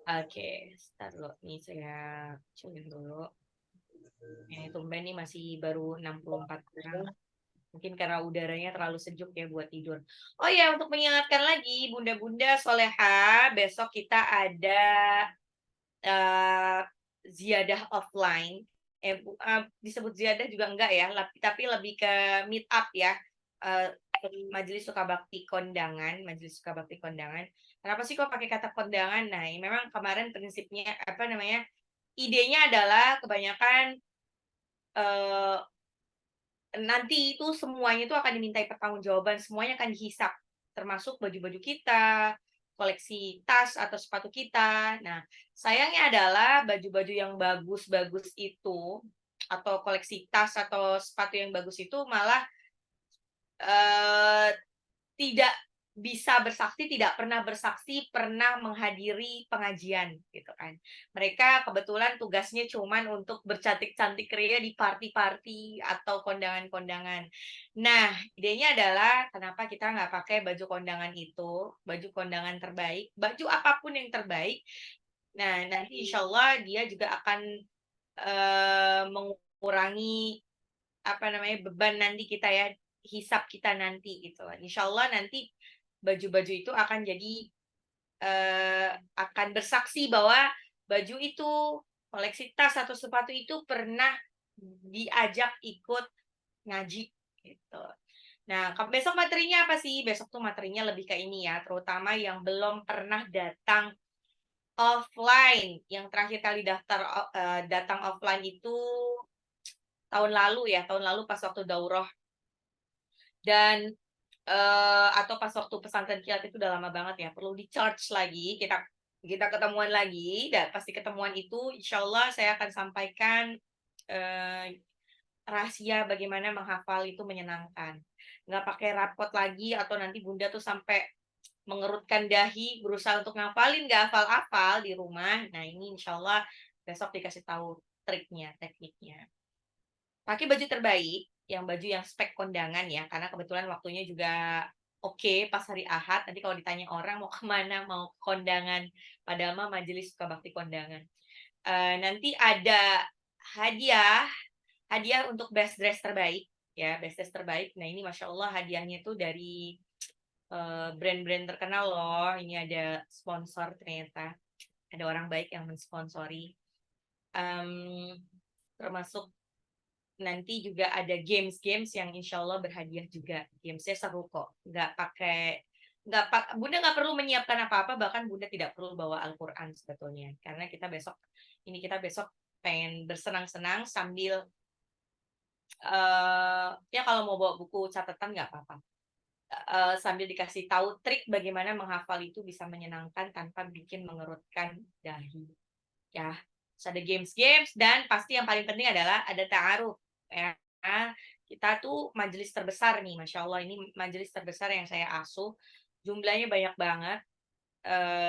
Oke, start dulu nih saya culik dulu. Ini tumben nih masih baru 64 orang. Mungkin karena udaranya terlalu sejuk ya buat tidur. Oh ya, untuk mengingatkan lagi Bunda-bunda soleha, besok kita ada eh, ziyadah offline. Disebut ziyadah juga enggak ya, tapi lebih ke meet up ya. Eh, Majelis Sukabakti Kondangan, Majelis Sukabakti Kondangan. Kenapa sih kok pakai kata kondangan? Nah, ini memang kemarin prinsipnya apa namanya? Idenya adalah kebanyakan eh, nanti itu semuanya itu akan dimintai pertanggungjawaban, semuanya akan dihisap, termasuk baju-baju kita, koleksi tas atau sepatu kita. Nah, sayangnya adalah baju-baju yang bagus-bagus itu atau koleksi tas atau sepatu yang bagus itu malah eh, tidak bisa bersaksi, tidak pernah bersaksi, pernah menghadiri pengajian gitu kan. Mereka kebetulan tugasnya cuman untuk bercantik-cantik ria di party-party atau kondangan-kondangan. Nah, idenya adalah kenapa kita nggak pakai baju kondangan itu, baju kondangan terbaik, baju apapun yang terbaik. Nah, nanti insya Allah dia juga akan mengurangi apa namanya beban nanti kita ya, hisap kita nanti gitu. Insya Allah nanti baju-baju itu akan jadi akan bersaksi bahwa baju itu, koleksi tas atau sepatu itu pernah diajak ikut ngaji gitu. Nah, besok materinya apa sih? Besok tuh materinya lebih ke ini ya, terutama yang belum pernah datang offline. Yang terakhir kali datang offline itu tahun lalu pas waktu daurah. Dan atau pas waktu pesantren kilat itu udah lama banget ya, perlu di-charge lagi, kita kita ketemuan lagi, dan pasti ketemuan itu insyaallah saya akan sampaikan, eee, rahasia bagaimana menghafal itu menyenangkan. Nggak pakai rapot lagi atau nanti Bunda tuh sampai mengerutkan dahi, berusaha untuk ngafalin, nggak hafal-hafal di rumah. Nah, ini insyaallah besok dikasih tahu triknya, tekniknya. Pakai baju terbaik, yang baju yang spek kondangan ya, karena kebetulan waktunya juga oke pas hari Ahad. Nanti kalau ditanya orang mau kemana, mau kondangan, padahal mah majelis Sukabakti kondangan. Nanti ada hadiah, hadiah untuk best dress terbaik ya, best dress terbaik. Nah ini masya Allah hadiahnya tuh dari brand-brand terkenal loh. Ini ada sponsor ternyata, ada orang baik yang mensponsori. Um, Termasuk nanti juga ada games-games yang insya Allah berhadiah juga. Gamesnya seru kok. Bunda nggak perlu menyiapkan apa-apa, bahkan Bunda tidak perlu bawa Al-Quran sebetulnya. Karena kita besok pengen bersenang-senang sambil, ya kalau mau bawa buku catatan nggak apa-apa. Sambil dikasih tahu trik bagaimana menghafal itu bisa menyenangkan tanpa bikin mengerutkan dahi. Ya, terus ada games-games dan pasti yang paling penting adalah ada ta'aruf ya. Kita tuh majelis terbesar nih, Masya Allah ini majelis terbesar yang saya asuh. Jumlahnya banyak banget.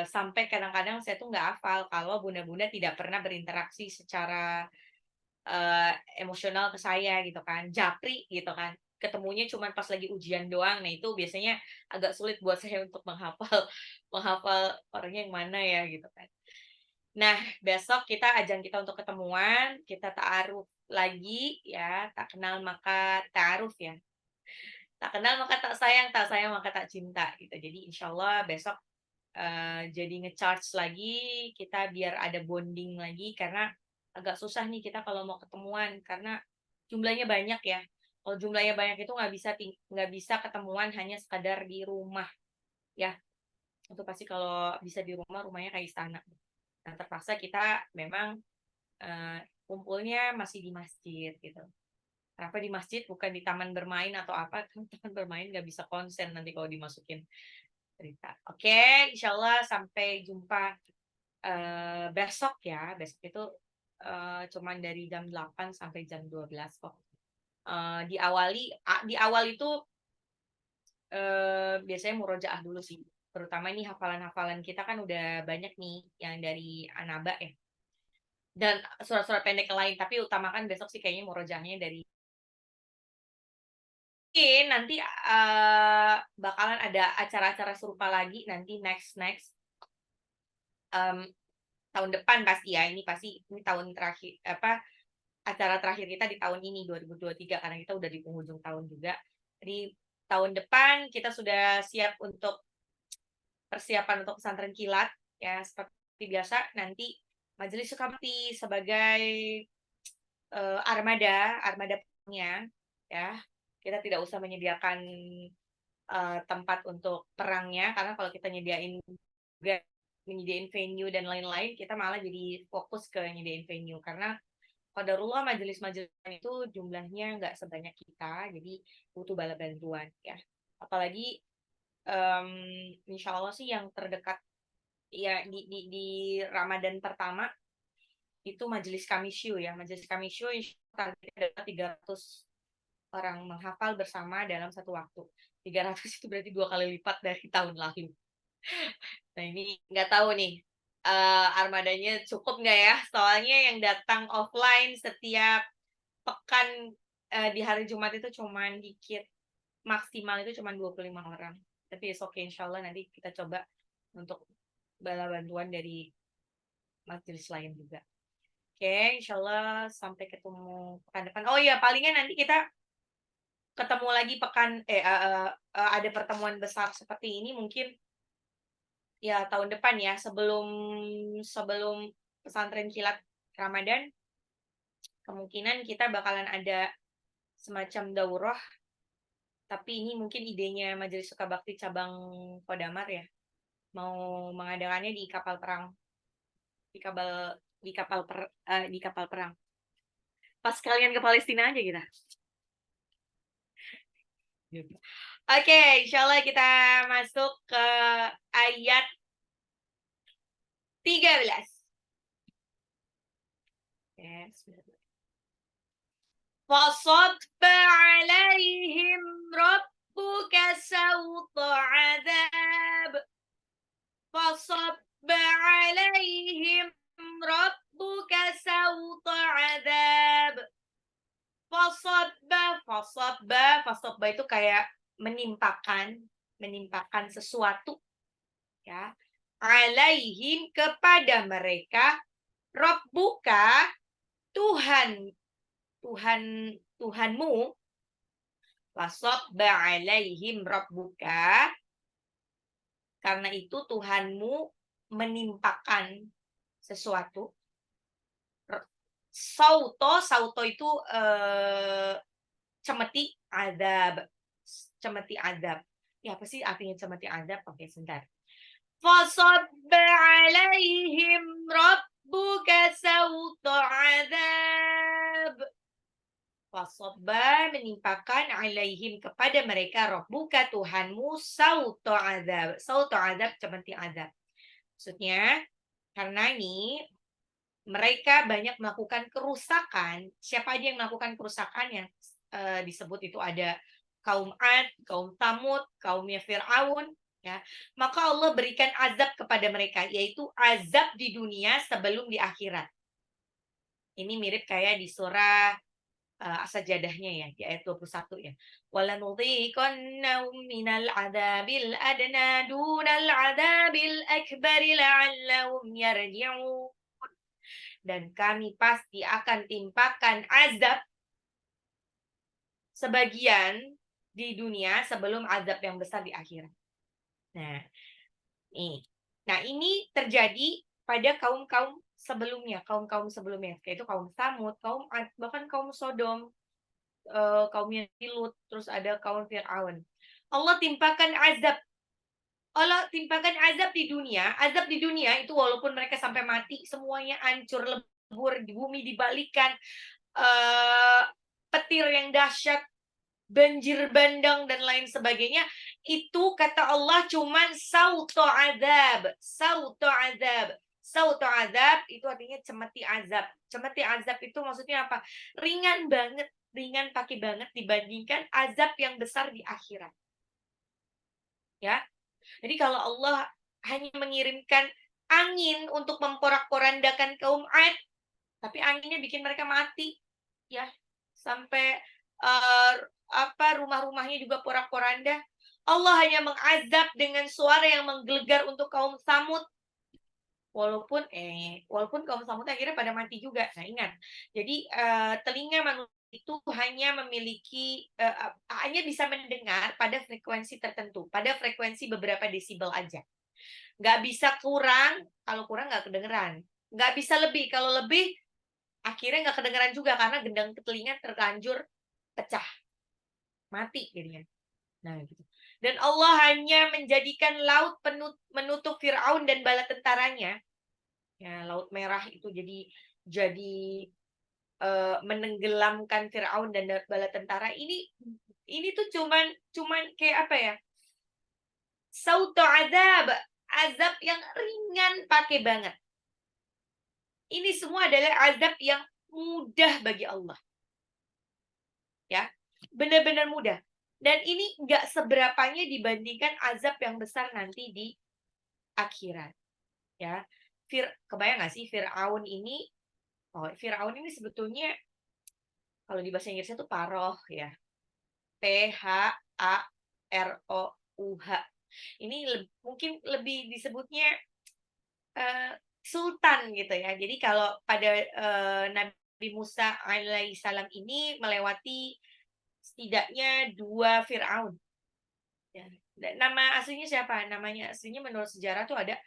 Sampai kadang-kadang saya tuh nggak hafal kalau bunda-bunda tidak pernah berinteraksi secara eh, emosional ke saya gitu kan. Japri gitu kan. Ketemunya cuma pas lagi ujian doang. Nah, itu biasanya agak sulit buat saya untuk menghafal menghafal orangnya yang mana ya gitu kan. Nah, besok ajang kita untuk ketemuan, kita ta'aruf lagi ya, tak kenal maka ta'aruf ya. Tak kenal maka tak sayang maka tak cinta gitu. Jadi insya Allah besok jadi nge-charge lagi, kita biar ada bonding lagi karena agak susah nih kita kalau mau ketemuan karena jumlahnya banyak ya. Kalau jumlahnya banyak itu nggak bisa ketemuan hanya sekadar di rumah ya. Itu pasti kalau bisa di rumah, rumahnya kayak istana. Nah, terpaksa kita memang kumpulnya masih di masjid gitu. Kenapa di masjid bukan di taman bermain atau apa? Kan taman bermain nggak bisa konsen nanti kalau dimasukin cerita. Oke, insya Allah sampai jumpa besok ya. Besok itu cuman dari jam 8 sampai jam 12 kok. Di awal itu biasanya murojaah dulu sih. Terutama ini hafalan-hafalan kita kan udah banyak nih yang dari Anaba ya. Dan surat-surat pendek lain, tapi utamakan besok sih kayaknya murojaahnya dari mungkin nanti bakalan ada acara-acara serupa lagi nanti next tahun depan pasti ya. Ini pasti ini tahun terakhir acara terakhir kita di tahun ini 2023 karena kita udah di penghujung tahun juga. Jadi tahun depan kita sudah siap untuk persiapan untuk pesantren kilat ya, seperti biasa nanti Majelis Sukabakti sebagai armada-nya ya. Kita tidak usah menyediakan tempat untuk perangnya karena kalau kita menyediain venue dan lain-lain, kita malah jadi fokus ke nyediain venue karena qadarullah majelis-majelis itu jumlahnya nggak sebanyak kita, jadi butuh bala bantuan ya. Apalagi insya Allah sih yang terdekat ya di Ramadan pertama itu majelis Kamisyu ya. Majelis Kamisyu targetnya adalah 300 orang menghafal bersama dalam satu waktu. 300 itu berarti 2 kali lipat dari tahun lalu. Nah ini nggak tahu nih armadanya cukup nggak ya? Soalnya yang datang offline setiap pekan di hari Jumat itu cuman dikit. Maksimal itu cuman 25 orang. Tapi oke, insya Allah nanti kita coba untuk bala bantuan dari majelis lain juga. Oke, insya Allah sampai ketemu pekan depan. Oh iya, palingnya nanti kita ketemu lagi ada pertemuan besar seperti ini mungkin ya tahun depan ya, sebelum pesantren kilat Ramadan, kemungkinan kita bakalan ada semacam daurah, tapi ini mungkin idenya Majelis Sukabakti cabang Kodamar ya, mau mengadakannya di kapal perang, di kapal perang. Pas kalian ke Palestina aja kita. Oke, insya Allah kita masuk ke ayat 13. فصب عليهم ربك سوط عذاب فصب عليهم ربك سوط عذاب fasabba itu kayak menimpakan sesuatu ya, alaihim kepada mereka, rabbuka Tuhanmu, fasabba alaihim rabbuka, karena itu Tuhanmu menimpakan sesuatu. Sauto itu cemeti azab. Ya apa sih artinya cemeti azab? Oke, sebentar. Fasabba alaihim rabbuka sauto azab. Fasabba menimpakan alaihim kepada mereka rabbuka Tuhanmu sauto azab. Sauto azab cemeti azab. Maksudnya karena ini mereka banyak melakukan kerusakan. Siapa aja yang melakukan kerusakan yang disebut itu ada kaum Ad, kaum Thamud, kaumnya Fir'aun, ya. Maka Allah berikan azab kepada mereka, yaitu azab di dunia sebelum di akhirat. Ini mirip kayak di surah As-Sajadahnya ya, di ayat 21 ya. وَلَنُذِيقَنَّهُم مِّنَ الْعَذَابِ الْأَدْنَىٰ دُونَ الْعَذَابِ الْأَكْبَرِ لَعَلَّهُمْ يَرْجِعُونَ. Dan kami pasti akan timpakan azab sebagian di dunia sebelum azab yang besar di akhirat. Nah, ini terjadi pada kaum-kaum sebelumnya, yaitu kaum Tsamud, kaum Ad, bahkan kaum Sodom, kaumnya Lut, terus ada kaum Fir'aun. Allah timpakan azab di dunia. Azab di dunia itu walaupun mereka sampai mati, semuanya hancur lebur, di bumi dibalikan, petir yang dahsyat, banjir bandang dan lain sebagainya, itu kata Allah cuman sauto azab. Sauto azab itu artinya cemeti azab. Cemeti azab itu maksudnya apa? Ringan pakai banget dibandingkan azab yang besar di akhirat. Ya. Jadi kalau Allah hanya mengirimkan angin untuk memporak-porandakan kaum Ad, tapi anginnya bikin mereka mati, ya, sampai rumah-rumahnya juga porak-poranda. Allah hanya mengazab dengan suara yang menggelegar untuk kaum Samud. Walaupun kaum Samud akhirnya pada mati juga. Nah, ingat. Jadi telinga manusia itu hanya memiliki hanya bisa mendengar pada frekuensi tertentu, pada frekuensi beberapa desibel aja. Nggak bisa kurang, kalau kurang nggak kedengeran. Nggak bisa lebih, kalau lebih akhirnya nggak kedengeran juga karena gendang telinga terlanjur pecah, mati jadinya. Nah, gitu. Dan Allah hanya menjadikan laut menutup Firaun dan bala tentaranya. Ya, Laut Merah itu jadi menenggelamkan Firaun dan bala tentara. Ini tuh cuman kayak apa ya? Sautu azab yang ringan pakai banget. Ini semua adalah azab yang mudah bagi Allah. Ya, benar-benar mudah. Dan ini nggak seberapanya dibandingkan azab yang besar nanti di akhirat. Ya, kebayang nggak sih Firaun ini? Firaun ini sebetulnya kalau di bahasa Inggrisnya tuh Paroh ya. P-H-A-R-O-U-H. Ini mungkin lebih disebutnya sultan gitu ya. Jadi kalau pada Nabi Musa alaihissalam ini melewati setidaknya 2 Firaun. Ya. Nama aslinya siapa? Namanya aslinya menurut sejarah tuh ada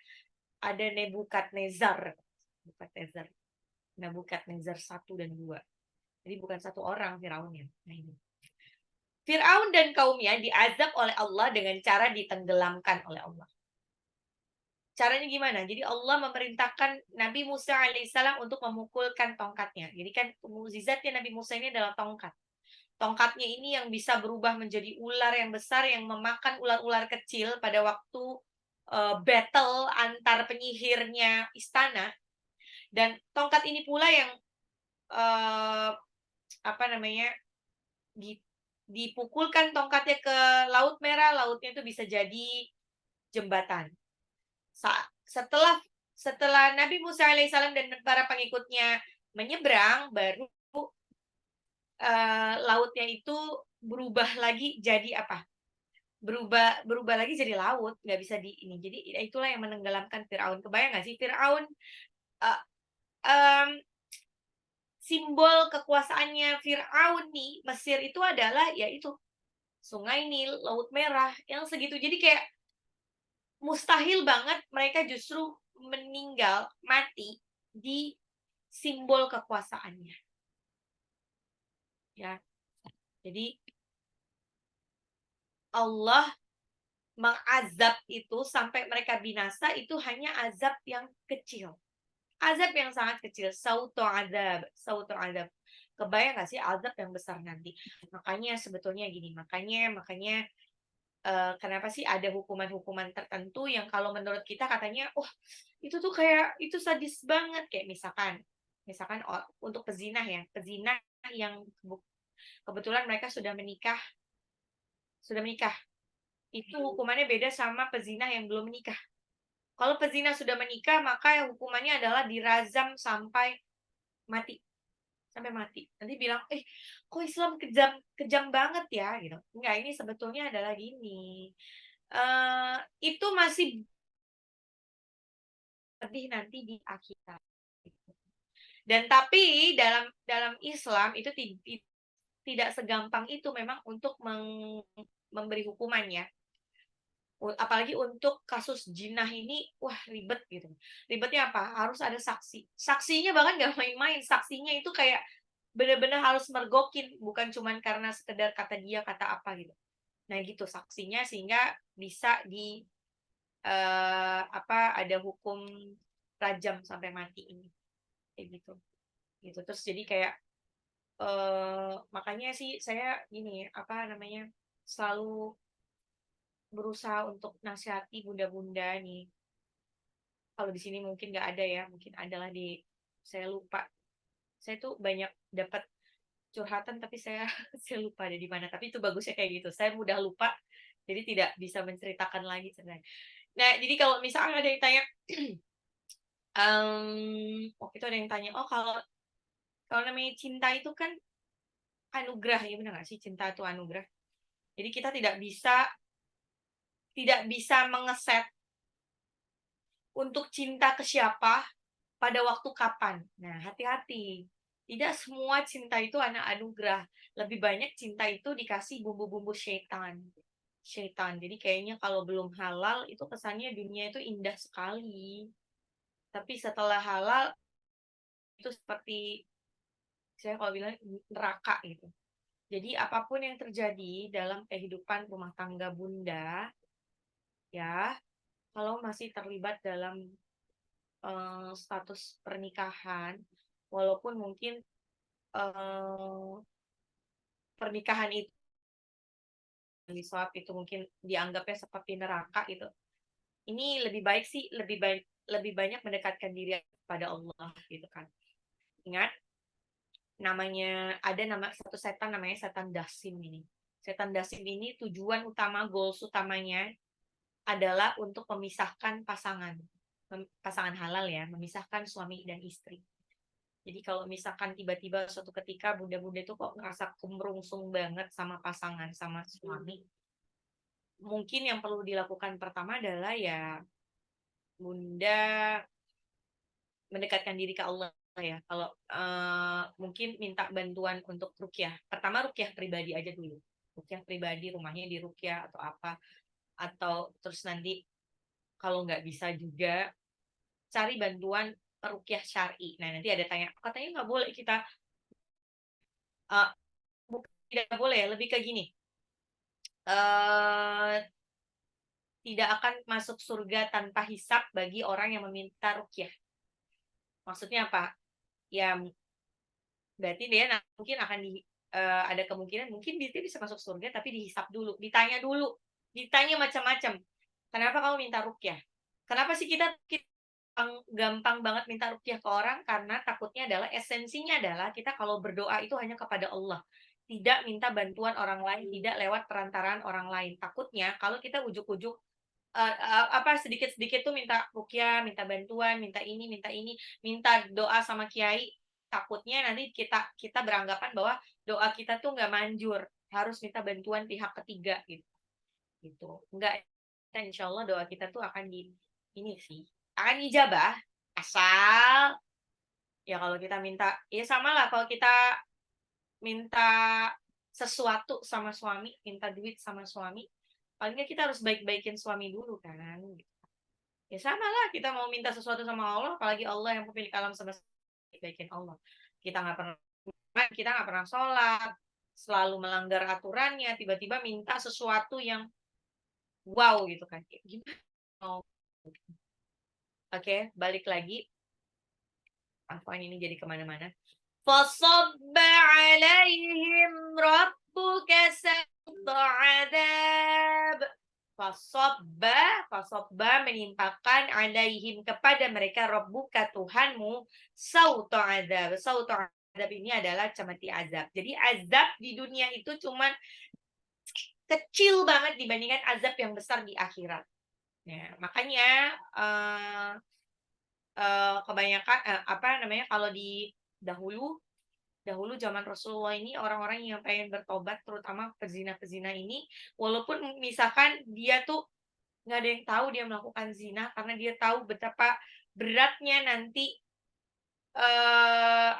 Nebukadnezar. Nebukadnezar 1 dan 2. Jadi bukan satu orang Firaunnya. Nah, ini. Firaun dan kaumnya diazab oleh Allah dengan cara ditenggelamkan oleh Allah. Caranya gimana? Jadi Allah memerintahkan Nabi Musa alaihissalam untuk memukulkan tongkatnya. Jadi kan mukjizatnya Nabi Musa ini adalah tongkat. Tongkatnya ini yang bisa berubah menjadi ular yang besar yang memakan ular-ular kecil pada waktu battle antar penyihirnya istana. Dan tongkat ini pula yang dipukulkan tongkatnya ke Laut Merah, lautnya itu bisa jadi jembatan. Setelah Nabi Musa alaihissalam dan para pengikutnya menyeberang, baru lautnya itu berubah lagi jadi apa? Berubah lagi jadi laut, nggak bisa di ini. Jadi itulah yang menenggelamkan Firaun. Kebayang nggak sih Firaun uh, um, simbol kekuasaannya Firaun nih Mesir itu adalah yaitu Sungai Nil, Laut Merah yang segitu. Jadi kayak mustahil banget mereka justru meninggal, mati di simbol kekuasaannya. Ya. Jadi Allah mengazab itu sampai mereka binasa itu hanya azab yang kecil. Azab yang sangat kecil, sautu azab. Kebayang gak sih azab yang besar nanti? Makanya sebetulnya gini, makanya kenapa sih ada hukuman-hukuman tertentu yang kalau menurut kita katanya, itu tuh kayak itu sadis banget, kayak misalkan untuk pezinah yang kebetulan mereka sudah menikah, itu hukumannya beda sama pezinah yang belum menikah. Kalau pezinah sudah menikah, maka hukumannya adalah dirazam sampai mati. Sampai mati. Nanti bilang, kok Islam kejam banget ya? Gitu. Enggak, ini sebetulnya adalah gini. Itu masih lebih nanti di akhirat. Dan tapi dalam Islam itu tidak segampang itu memang untuk memberi hukuman ya. Apalagi untuk kasus jinah ini, wah ribet gitu. Ribetnya apa? Harus ada saksi. Saksinya bahkan gak main-main. Saksinya itu kayak benar-benar harus mergokin, bukan cuman karena sekedar kata dia, kata apa gitu. Nah gitu saksinya sehingga bisa ada hukum rajam sampai mati ini. Kayak gitu. Gitu. Terus jadi kayak makanya sih saya selalu berusaha untuk nasihati bunda-bunda nih. Kalau di sini mungkin nggak ada ya, mungkin adalah saya lupa. Saya tuh banyak dapat curhatan tapi saya lupa ada di mana. Tapi itu bagusnya kayak gitu. Saya mudah lupa, jadi tidak bisa menceritakan lagi sebenarnya. Nah, jadi kalau misalnya ada yang tanya, waktu itu ada yang tanya, kalau namanya cinta itu kan anugerah, ya benar nggak sih? Cinta itu anugerah. Jadi kita tidak bisa mengeset untuk cinta ke siapa, pada waktu kapan. Nah, hati-hati. Tidak semua cinta itu anugerah. Lebih banyak cinta itu dikasih bumbu-bumbu syaitan. Syaitan. Jadi kayaknya kalau belum halal itu kesannya dunia itu indah sekali. Tapi setelah halal itu seperti saya kalau bilang neraka gitu. Jadi apapun yang terjadi dalam kehidupan rumah tangga Bunda, ya, kalau masih terlibat dalam status pernikahan, walaupun mungkin pernikahan itu itu mungkin dianggapnya seperti neraka gitu. Ini lebih baik sih lebih banyak mendekatkan diri kepada Allah gitu kan. Ingat ada satu setan namanya setan dasim ini. Setan dasim ini tujuan utama, goals utamanya adalah untuk memisahkan pasangan halal ya, memisahkan suami dan istri. Jadi kalau misalkan tiba-tiba suatu ketika bunda-bunda itu kok ngerasa kemerungsung banget sama pasangan, sama suami, mungkin yang perlu dilakukan pertama adalah ya bunda mendekatkan diri ke Allah ya. Kalau mungkin minta bantuan untuk ruqyah. Pertama ruqyah pribadi aja dulu. Ruqyah pribadi, rumahnya di ruqyah atau apa. Atau terus nanti kalau nggak bisa juga cari bantuan ruqyah syar'i. Nah nanti ada tanya, katanya nggak boleh kita uh, tidak boleh ya, lebih ke gini. Tidak akan masuk surga tanpa hisab bagi orang yang meminta ruqyah. Maksudnya apa? Ya berarti dia mungkin akan ada kemungkinan mungkin dia bisa masuk surga tapi dihisab dulu, ditanya macam-macam. Kenapa kamu minta ruqyah? Kenapa sih kita gampang banget minta ruqyah ke orang? Karena takutnya adalah esensinya adalah kita kalau berdoa itu hanya kepada Allah. Tidak minta bantuan orang lain, tidak lewat perantaraan orang lain. Takutnya kalau kita ujuk-ujuk sedikit-sedikit tuh minta ruqyah, minta bantuan, minta ini, minta doa sama kiai, takutnya nanti kita beranggapan bahwa doa kita tuh nggak manjur, harus minta bantuan pihak ketiga gitu. Enggak, insya Allah doa kita tuh akan akan dijabah, asal ya kalau kita minta, ya sama lah kalau kita minta sesuatu sama suami, minta duit sama suami, paling nggak kita harus baik-baikin suami dulu kan. Ya sama lah, kita mau minta sesuatu sama Allah, apalagi Allah yang pemilik alam semesta, baik-baikin Allah. Kita nggak pernah sholat, selalu melanggar aturannya, tiba-tiba minta sesuatu yang wow gitu kan. Gimana? Oke, balik lagi. Ini jadi kemana-mana. فَصَبَّ عَلَيْهِمْ رَبُّكَ سَوْطَ عَذَابٍ. Fasobba menimpakan alaihim kepada mereka rabbuka Tuhanmu sauto azab. Sauto azab ini adalah cemeti azab. Jadi azab di dunia itu cuman kecil banget dibandingkan azab yang besar di akhirat. Ya, makanya kebanyakan kalau di dahulu zaman Rasulullah ini orang-orang yang pengen bertobat, terutama pezina-pezina ini, walaupun misalkan dia tuh nggak ada yang tahu dia melakukan zina karena dia tahu betapa beratnya nanti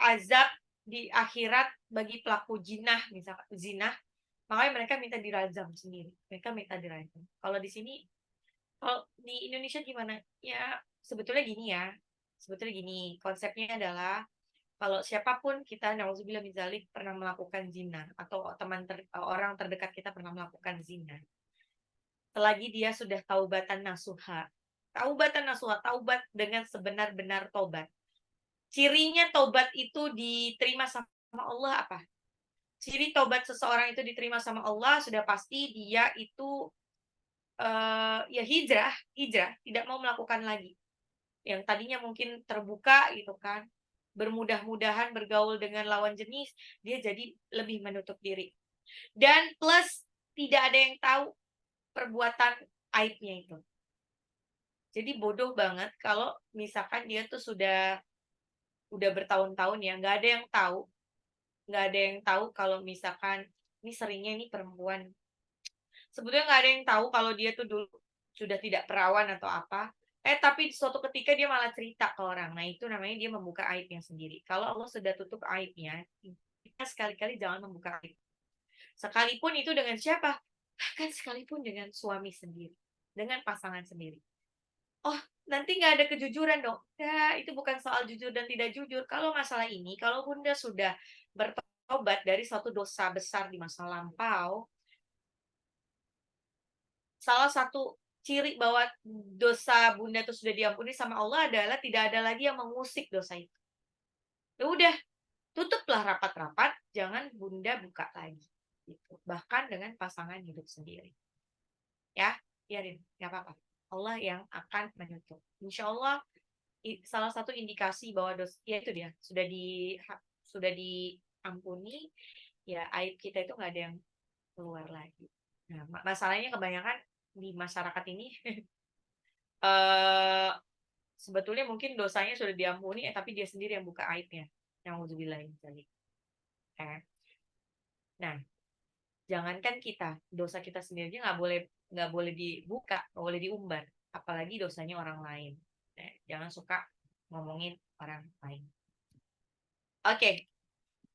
azab di akhirat bagi pelaku zina, makanya mereka minta dirajam sendiri. Kalau di sini, kalau di Indonesia gimana? Ya sebetulnya gini, konsepnya adalah kalau siapapun kita, nauzubillah min dzalik, pernah melakukan zina atau orang terdekat kita pernah melakukan zina, selagi dia sudah taubatan nasuha, taubat dengan sebenar-benar tobat. Cirinya tobat itu diterima sama Allah apa? Ciri tobat seseorang itu diterima sama Allah sudah pasti dia itu ya hijrah, tidak mau melakukan lagi. Yang tadinya mungkin terbuka gitu kan, bermudah-mudahan bergaul dengan lawan jenis, dia jadi lebih menutup diri. Dan plus tidak ada yang tahu perbuatan aibnya itu. Jadi bodoh banget kalau misalkan dia tuh udah bertahun-tahun ya, nggak ada yang tahu nggak ada yang tahu kalau misalkan ini seringnya ini perempuan. Sebetulnya nggak ada yang tahu kalau dia tuh dulu sudah tidak perawan atau apa. Tapi suatu ketika dia malah cerita ke orang. Nah, itu namanya dia membuka aibnya sendiri. Kalau Allah sudah tutup aibnya, kita sekali-kali jangan membuka aib. Sekalipun itu dengan siapa? Bahkan sekalipun dengan suami sendiri, dengan pasangan sendiri. Oh, nanti nggak ada kejujuran dong. Ya, itu bukan soal jujur dan tidak jujur. Kalau masalah ini, kalau Bunda sudah bertobat dari suatu dosa besar di masa lampau, salah satu ciri bahwa dosa Bunda itu sudah diampuni sama Allah adalah tidak ada lagi yang mengusik dosa itu. Ya udah, tutuplah rapat-rapat, jangan Bunda buka lagi. Gitu. Bahkan dengan pasangan hidup sendiri. Ya, biarin, nggak apa-apa. Allah yang akan menutup. Insya Allah salah satu indikasi bahwa ya itu dia sudah diampuni, ya aib kita itu nggak ada yang keluar lagi. Nah, masalahnya kebanyakan di masyarakat ini eh sebetulnya mungkin dosanya sudah diampuni, tapi dia sendiri yang buka aibnya. Nauzubillah min dzalik. Nah, jangankan kita, dosa kita sendiri nggak boleh dibuka, nggak boleh diumbar, apalagi dosanya orang lain. Nah, jangan suka ngomongin orang lain. Oke.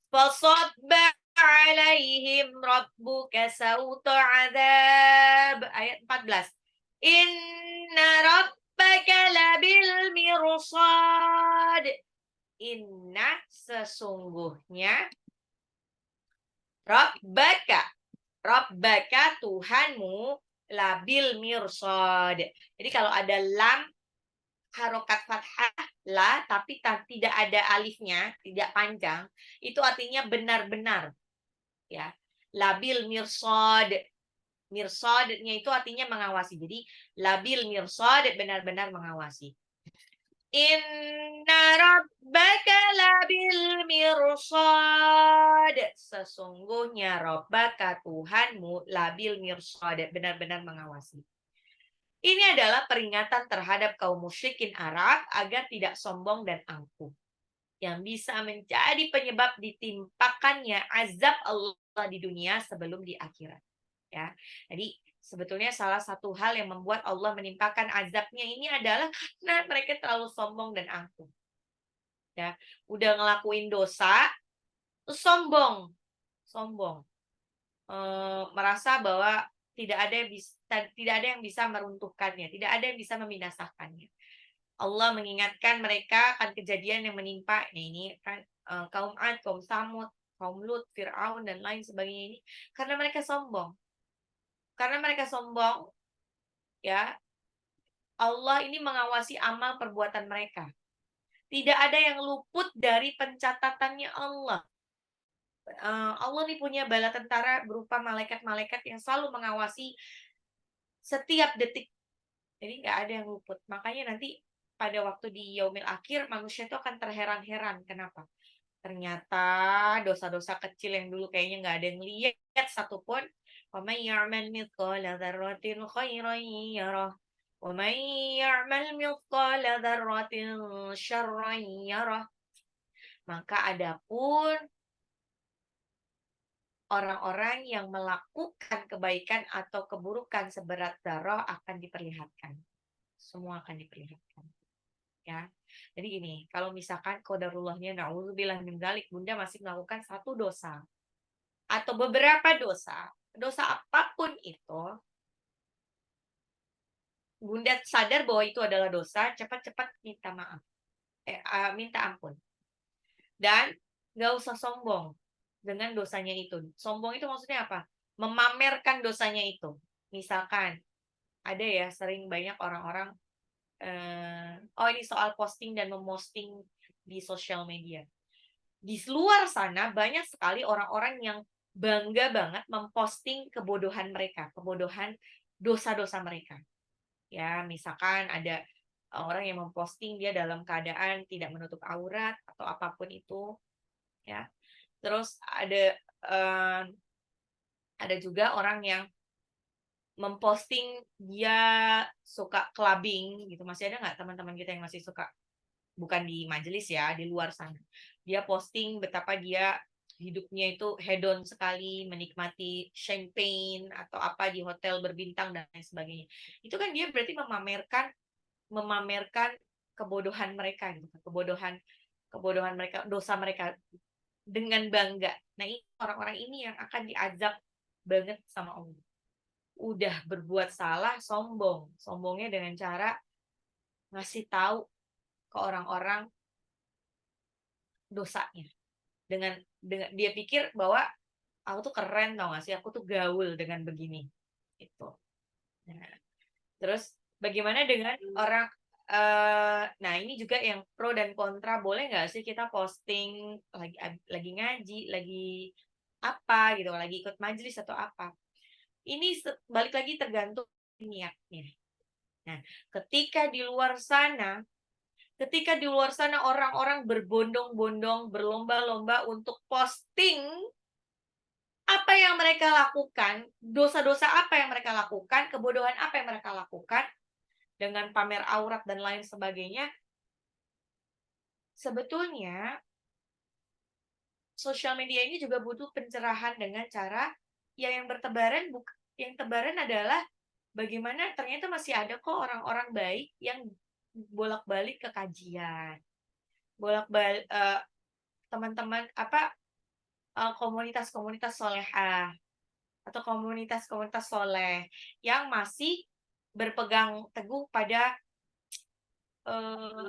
فصب عليهم ربك سوط عذاب ayat 14. Inna rabbaka labil mirsad. Inna sesungguhnya Rabbaka Tuhanmu labil mirsad. Jadi kalau ada lam harokat fathah la tapi tidak ada alifnya, tidak panjang, itu artinya benar-benar, ya. Labil mirsad. Mirsadnya itu artinya mengawasi. Jadi labil mirsad, benar-benar mengawasi. Inna rabbaka labil mirsad. Sesungguhnya Rabbaka Tuhanmu labil mirsad, benar-benar mengawasi. Ini adalah peringatan terhadap kaum musyrikin Arab agar tidak sombong dan angkuh, yang bisa menjadi penyebab ditimpakannya azab Allah di dunia sebelum di akhirat. Ya, jadi sebetulnya salah satu hal yang membuat Allah menimpakan azabnya ini adalah karena mereka terlalu sombong dan angkuh. Ya, udah ngelakuin dosa, terus sombong, merasa bahwa tidak ada yang bisa meruntuhkannya, tidak ada yang bisa membinasakannya. Allah mengingatkan mereka akan kejadian yang menimpa. Nah, ini kan kaum Ad, kaum Samud, kaum Lut, Fir'aun dan lain sebagainya ini karena mereka sombong. Karena mereka sombong, ya, Allah ini mengawasi amal perbuatan mereka. Tidak ada yang luput dari pencatatannya Allah. Allah ini punya bala tentara berupa malaikat-malaikat yang selalu mengawasi setiap detik. Jadi nggak ada yang luput. Makanya nanti pada waktu di yaumil akhir manusia itu akan terheran-heran. Kenapa? Ternyata dosa-dosa kecil yang dulu kayaknya nggak ada yang lihat satupun. Wa may ya'mal mithqala dzarratin khairan yarah. Wa may ya'mal mithqala dzarratin syarran yarah. Maka adapun orang-orang yang melakukan kebaikan atau keburukan seberat darah akan diperlihatkan. Semua akan diperlihatkan. Ya. Jadi gini, kalau misalkan qadarullahnya na'udzubillah min dzalik, Bunda masih melakukan satu dosa atau beberapa dosa, dosa apapun itu, Bunda sadar bahwa itu adalah dosa, cepat-cepat minta maaf. Minta ampun. Dan nggak usah sombong dengan dosanya itu. Sombong itu maksudnya apa? Memamerkan dosanya itu. Misalkan, ada ya sering banyak orang-orang, ini soal posting dan memosting di sosial media. Di luar sana banyak sekali orang-orang yang bangga banget memposting kebodohan mereka, kebodohan dosa-dosa mereka. Ya, misalkan ada orang yang memposting dia dalam keadaan tidak menutup aurat atau apapun itu, ya. Terus ada juga orang yang memposting dia suka clubbing gitu. Masih ada nggak teman-teman kita yang masih suka, bukan di majelis ya, di luar sana. Dia posting betapa dia hidupnya itu hedon sekali, menikmati champagne atau apa di hotel berbintang dan lain sebagainya. Itu kan dia berarti memamerkan kebodohan mereka gitu, kebodohan mereka, dosa mereka dengan bangga. Nah, ini orang-orang ini yang akan diazab banget sama Allah. Udah berbuat salah, sombong. Sombongnya dengan cara ngasih tahu ke orang-orang dosanya. Dengan dia pikir bahwa aku tuh keren, tau gak sih, aku tuh gaul dengan begini. Itu. Nah, terus bagaimana dengan orang nah ini juga yang pro dan kontra, boleh nggak sih kita posting lagi ngaji, lagi apa gitu, lagi ikut majelis atau apa? Ini balik lagi tergantung niatnya. Nah, ketika di luar sana orang-orang berbondong-bondong, berlomba-lomba untuk posting apa yang mereka lakukan, dosa-dosa apa yang mereka lakukan, kebodohan apa yang mereka lakukan, dengan pamer aurat dan lain sebagainya, sebetulnya sosial media ini juga butuh pencerahan dengan cara yang tebaran adalah bagaimana ternyata masih ada kok orang-orang baik yang bolak-balik ke kajian, bolak-balik teman-teman komunitas-komunitas solehah atau komunitas-komunitas soleh yang masih berpegang teguh pada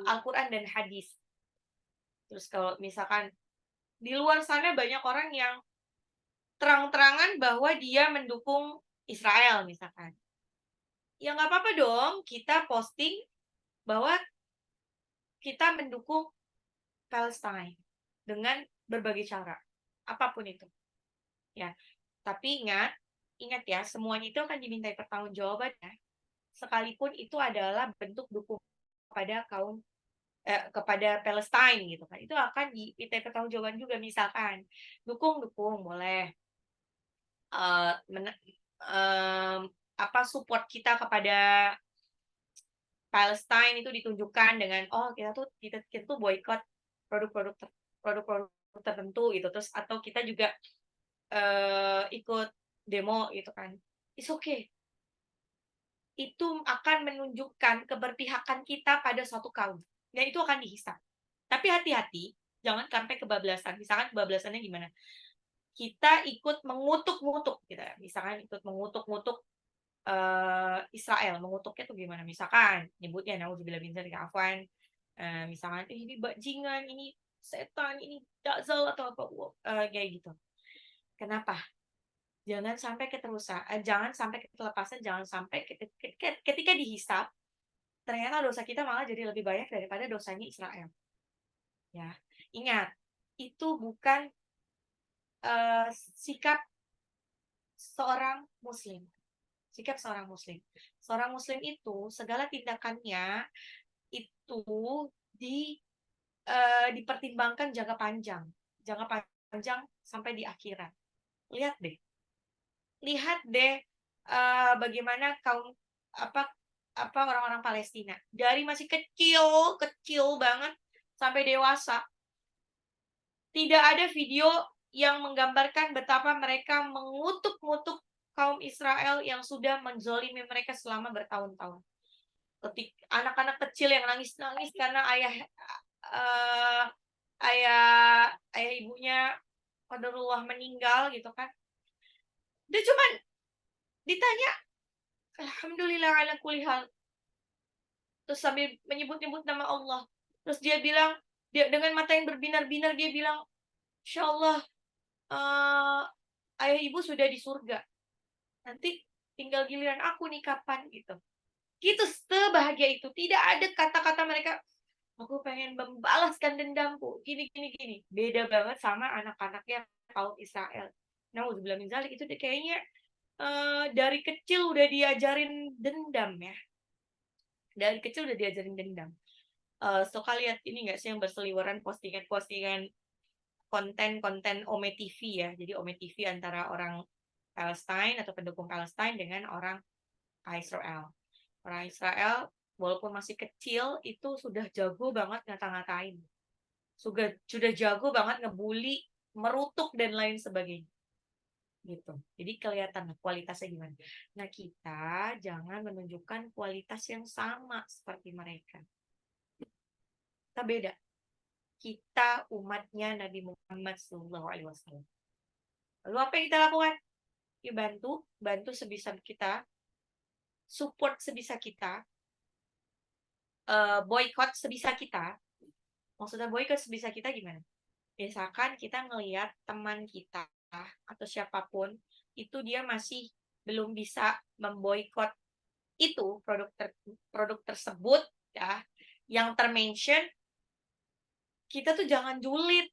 Al-Quran dan hadis. Terus kalau misalkan di luar sana banyak orang yang terang-terangan bahwa dia mendukung Israel misalkan. Ya nggak apa-apa dong kita posting bahwa kita mendukung Palestine dengan berbagai cara, apapun itu. Ya, tapi ingat ya, semuanya itu akan dimintai pertanggungjawaban ya. Sekalipun itu adalah bentuk dukungan kepada Palestine gitu kan, itu akan dimintai pertanggungjawaban juga. Misalkan dukung boleh, support kita kepada Palestine itu ditunjukkan dengan kita tuh boykot produk-produk tertentu gitu, terus atau kita juga ikut demo gitu kan, it's okay. Itu akan menunjukkan keberpihakan kita pada suatu kaum dan itu akan dihisap. Tapi hati-hati, jangan sampai kebablasan. Misalkan kebablasannya gimana? Kita ikut mengutuk-ngutuk gitu ya. Misalkan ikut mengutuk-ngutuk Israel, mengutuknya tuh gimana? Misalkan nyebutnya naudzubillah min dzalik afwan, misalkan ini bajingan, ini setan, ini dazal atau apa kayak gitu. Kenapa? Jangan sampai jangan sampai ketelepasan, jangan sampai ketika dihisap ternyata dosa kita malah jadi lebih banyak daripada dosanya Israel. Ya, ingat, itu bukan sikap seorang muslim. Sikap seorang muslim. Seorang muslim itu segala tindakannya itu dipertimbangkan jangka panjang sampai di akhirat. Lihat deh bagaimana kaum orang-orang Palestina dari masih kecil banget sampai dewasa. Tidak ada video yang menggambarkan betapa mereka mengutuk-ngutuk kaum Israel yang sudah menzolimi mereka selama bertahun-tahun. Anak-anak kecil yang nangis-nangis karena ayah ibunya qadarullah meninggal gitu kan. Dia cuma ditanya alhamdulillah ala kulli hal. Terus sambil menyebut-nyebut nama Allah. Terus dia bilang, dengan mata yang berbinar-binar dia bilang, insyaallah ayah ibu sudah di surga. Nanti tinggal giliran aku nih kapan gitu. Gitu sebahagia itu. Tidak ada kata-kata mereka, aku pengen membalaskan dendamku. Gini. Beda banget sama anak-anaknya kaum Israel. Nauzubillah min dzalik, itu kayaknya dari kecil udah diajarin dendam ya. Dari kecil udah diajarin dendam. Suka lihat ini nggak sih yang berseliweran postingan konten Ome TV ya. Jadi Ome TV antara orang Palestine atau pendukung Palestine dengan orang Israel. Orang Israel walaupun masih kecil itu sudah jago banget ngata-ngatain. Sudah jago banget ngebully merutuk dan lain sebagainya. Gitu. Jadi kelihatan kualitasnya gimana. Nah, kita jangan menunjukkan kualitas yang sama seperti mereka. Kita beda. Kita umatnya Nabi Muhammad SAW. Lalu apa yang kita lakukan? Ya bantu sebisa kita, support sebisa kita, boykot sebisa kita. Maksudnya boykot sebisa kita gimana? Misalkan kita ngelihat teman kita atau siapapun itu dia masih belum bisa memboikot itu produk tersebut ya yang termention, kita tuh jangan julid.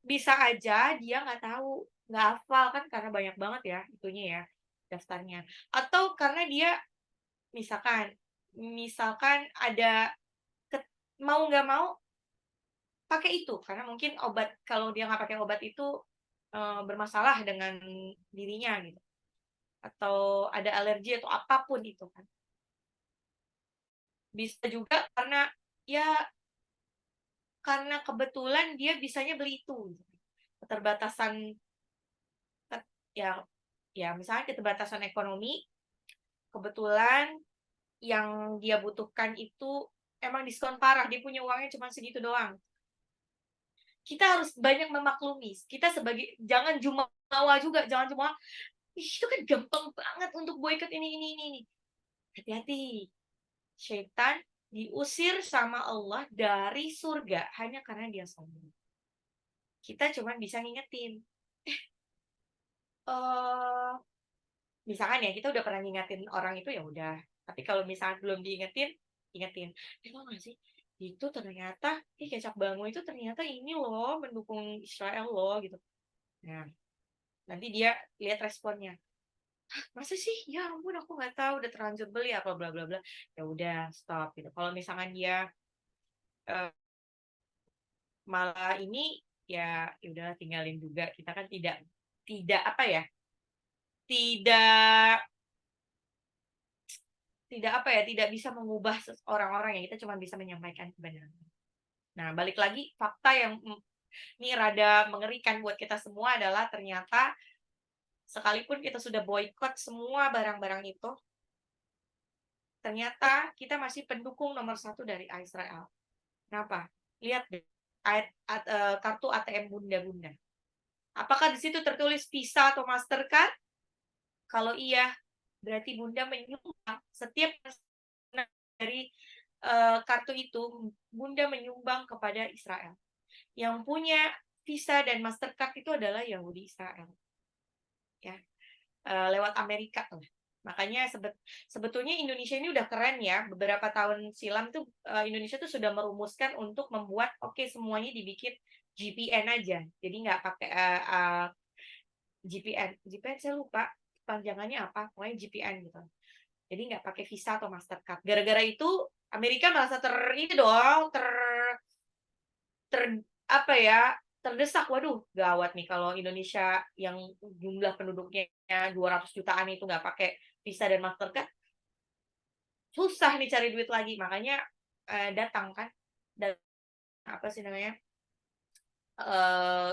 Bisa aja dia nggak tahu, nggak hafal kan karena banyak banget ya itunya ya daftarnya. Atau karena dia misalkan misalkan ada mau nggak mau pakai itu karena mungkin obat kalau dia nggak pakai obat itu bermasalah dengan dirinya gitu atau ada alergi atau apapun itu kan. Bisa juga ya karena kebetulan dia bisanya beli itu. Keterbatasan ya ya misalnya keterbatasan ekonomi, kebetulan yang dia butuhkan itu emang diskon parah, dia punya uangnya cuma segitu doang. Kita harus banyak memaklumi. Kita sebagai jangan jumawa juga, jangan cuma itu kan gampang banget untuk boikot ini. Hati-hati. Syaitan diusir sama Allah dari surga hanya karena dia sombong. Kita cuma bisa ngingetin. Misalkan ya kita udah pernah ngingetin orang itu ya udah. Tapi kalau misalkan belum diingetin, ingetin. Tau gak sih? Itu ternyata, Kecap Bango itu ternyata ini loh mendukung Israel loh gitu. Nah, nanti dia lihat responnya. Masa sih? Ya ampun aku nggak tahu udah terlanjur beli apa bla bla bla. Ya udah stop gitu. Kalau misalkan dia eh, malah ini ya udah tinggalin juga. Kita kan tidak apa ya? Tidak tidak apa ya? Tidak bisa mengubah orang-orang ya. Kita cuma bisa menyampaikan kebenaran. Nah, balik lagi fakta yang ini rada mengerikan buat kita semua adalah ternyata sekalipun kita sudah boykot semua barang-barang itu, ternyata kita masih pendukung nomor 1 dari Israel. Kenapa? Lihat deh, kartu ATM Bunda-Bunda. Apakah di situ tertulis Visa atau Mastercard? Kalau iya, berarti Bunda menyumbang setiap dari kartu itu, Bunda menyumbang kepada Israel. Yang punya Visa dan Mastercard itu adalah Yahudi Israel. Ya, lewat Amerika lah. Makanya sebetulnya Indonesia ini udah keren ya. Beberapa tahun silam tuh Indonesia tuh sudah merumuskan untuk membuat semuanya dibikin GPN aja. Jadi nggak pakai GPN saya lupa panjangannya apa, pokoknya GPN gitu. Jadi nggak pakai Visa atau Mastercard. Gara-gara itu Amerika merasa itu dong, apa ya, terdesak. Waduh, gawat nih kalau Indonesia yang jumlah penduduknya 200 jutaan itu nggak pakai Visa dan Mastercard, susah nih cari duit lagi. Makanya datang kan, dan apa sih namanya,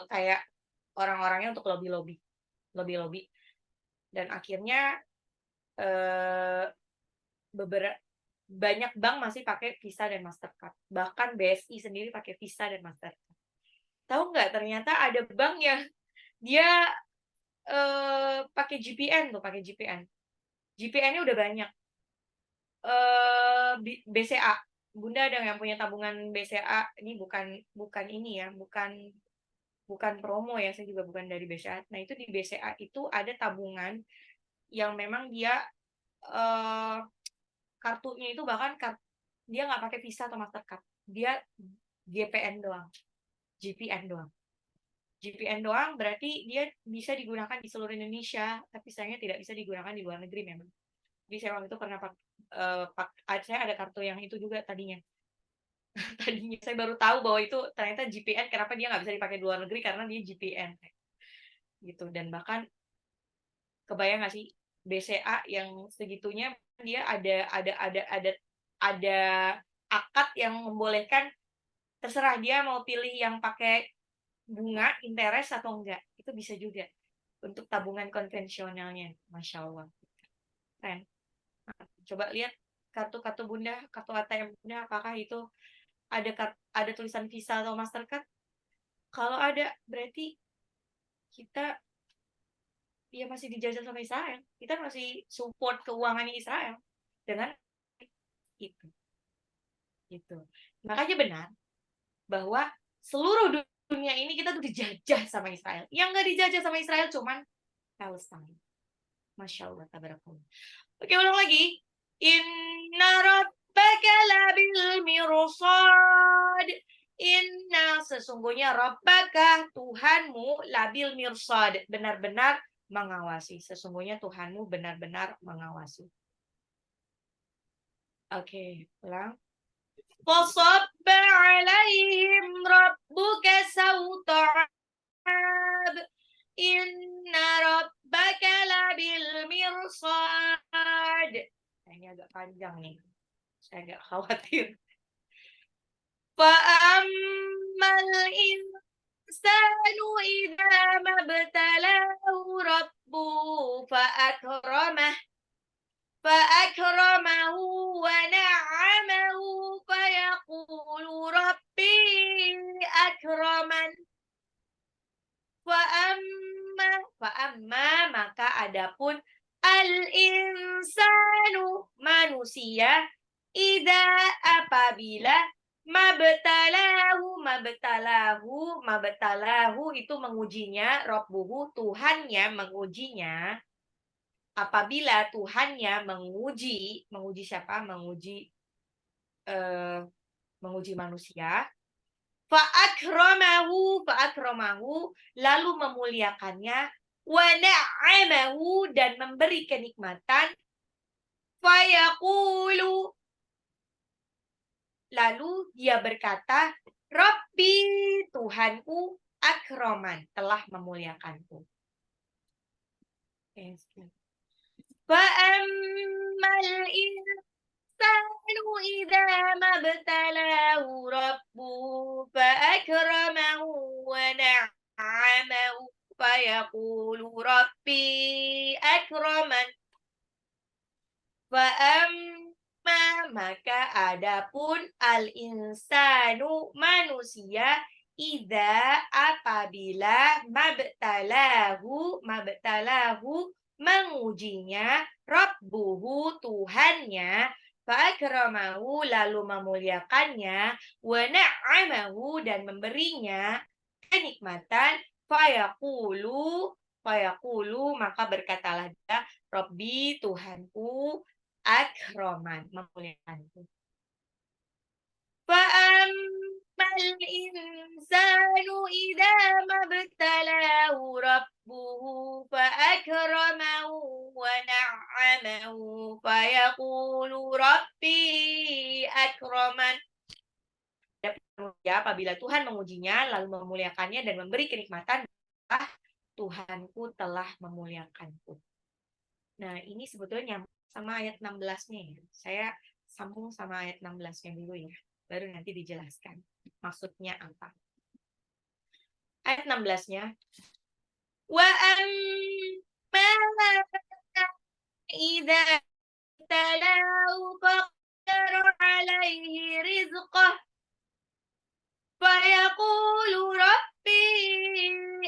kayak orang-orangnya untuk lobby, dan akhirnya beberapa banyak bank masih pakai Visa dan Mastercard. Bahkan BSI sendiri pakai Visa dan Mastercard. Tahu nggak, ternyata ada bank yang dia pakai GPN tuh, pakai GPN. GPN-nya udah banyak. BCA. Bunda ada yang punya tabungan BCA. Ini bukan ini ya, bukan promo ya, saya juga bukan dari BCA. Nah, itu di BCA itu ada tabungan yang memang dia kartunya itu bahkan dia nggak pakai Visa atau Mastercard. Dia GPN doang. GPN doang. GPN doang berarti dia bisa digunakan di seluruh Indonesia, tapi sayangnya tidak bisa digunakan di luar negeri memang. Jadi saya waktu itu pernah saya ada kartu yang itu juga tadinya. Tadinya saya baru tahu bahwa itu ternyata GPN, kenapa dia nggak bisa dipakai di luar negeri karena dia GPN gitu. Dan bahkan kebayang nggak sih BCA yang segitunya dia ada akad yang membolehkan terserah dia mau pilih yang pakai bunga, interest atau enggak. Itu bisa juga untuk tabungan konvensionalnya. Masya Allah. Keren. Nah, coba lihat kartu-kartu Bunda, kartu ATM Bunda, apakah itu ada tulisan Visa atau Mastercard? Kalau ada, berarti kita ya masih dijajah sama Israel. Kita masih support keuangannya Israel dengan itu. Gitu. Makanya benar bahwa seluruh dunia ini kita tuh dijajah sama Israel. Yang nggak dijajah sama Israel cuman Palestina. Masya Allah, tabarakallah. Oke, ulang lagi. Inna rabbaka labil mirsad. Inna, sesungguhnya rabbaka, Tuhanmu, labil mirsad, benar-benar mengawasi. Sesungguhnya Tuhanmu benar-benar mengawasi. Oke, ulang. فَصَبَّ عَلَيْهِمْ رَبُّكَ سَوْطَ عَذَابٍ إِنَّ رَبَّكَ لَبِالْمِرْصَادِ. Ini agak panjang nih. Saya agak khawatir. فَأَمَّا الْإِنسَانُ إِذَا مَا ابْتَلَاهُ رَبُّهُ فأكرمه ونعمه فيقول ربي أكرمن. Fa'amma maka adapun al-insanu manusia idza apabila mabtalahu itu mengujinya, rabbuhu Tuhannya mengujinya. Apabila Tuhannya menguji siapa? Menguji manusia. Fa'akramahu lalu memuliakannya, wa na'amahu dan memberi kenikmatan, fayaqulu lalu dia berkata, Rabbi Tuhanku akraman telah memuliakanku. Fa'ammal الإنسان إذا ما ابتلاه ربه فأكرمه ونعمه فيقول ربي أكرمن. Fa'amma maka adapun al-insanu manusia idza apabila mabtalahu mengujinya rabbuhu Tuhannya fa'akramahu lalu memuliakannya wa na'amahu dan memberinya kenikmatan fayaqulu maka berkatalah dia Rabbi Tuhanku akroman memuliakanku. Fa'ammal insanu idza mabtalahu rabbuhu fa'akramahu wa na'amahu fayaqulu Rabbi akroman. Ya, apabila Tuhan mengujinya lalu memuliakannya dan memberi kenikmatan, Tuhanku telah memuliakanku. Nah, ini sebetulnya sama ayat 16-nya ya. Saya sambung sama ayat 16-nya dulu ya. Baru nanti dijelaskan maksudnya apa. Ayat 16-nya. Wa amma idza talau faqdara alaihi rizqah fayaqulu rabbi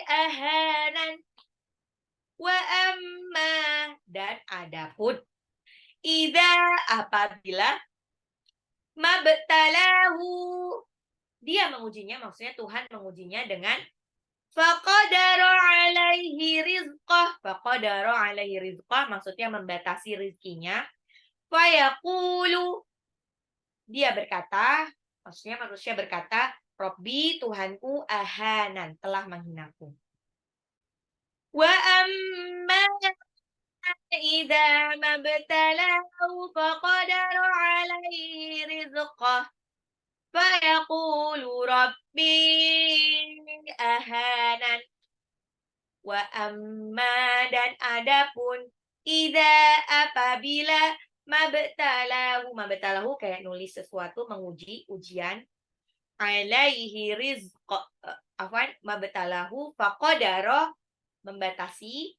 ahanan. Wa amma dan adapun idza apabila mabtalahu dia mengujinya, maksudnya Tuhan mengujinya dengan faqadara alaihi rizqah. Faqadara alaihi rizqah maksudnya membatasi rizkinya. Fayaqulu dia berkata, maksudnya manusia berkata, Rabbi Tuhanku ahanan telah menghinaku. Wa amma idza mabtalahu faqadara alaihi rizqah fayaqulu rabbi ahanan. Wa amma dan adapun idza apabila mabtalahu kayak nulis sesuatu, menguji, ujian. alaihi rizqa mabtalahu faqadara membatasi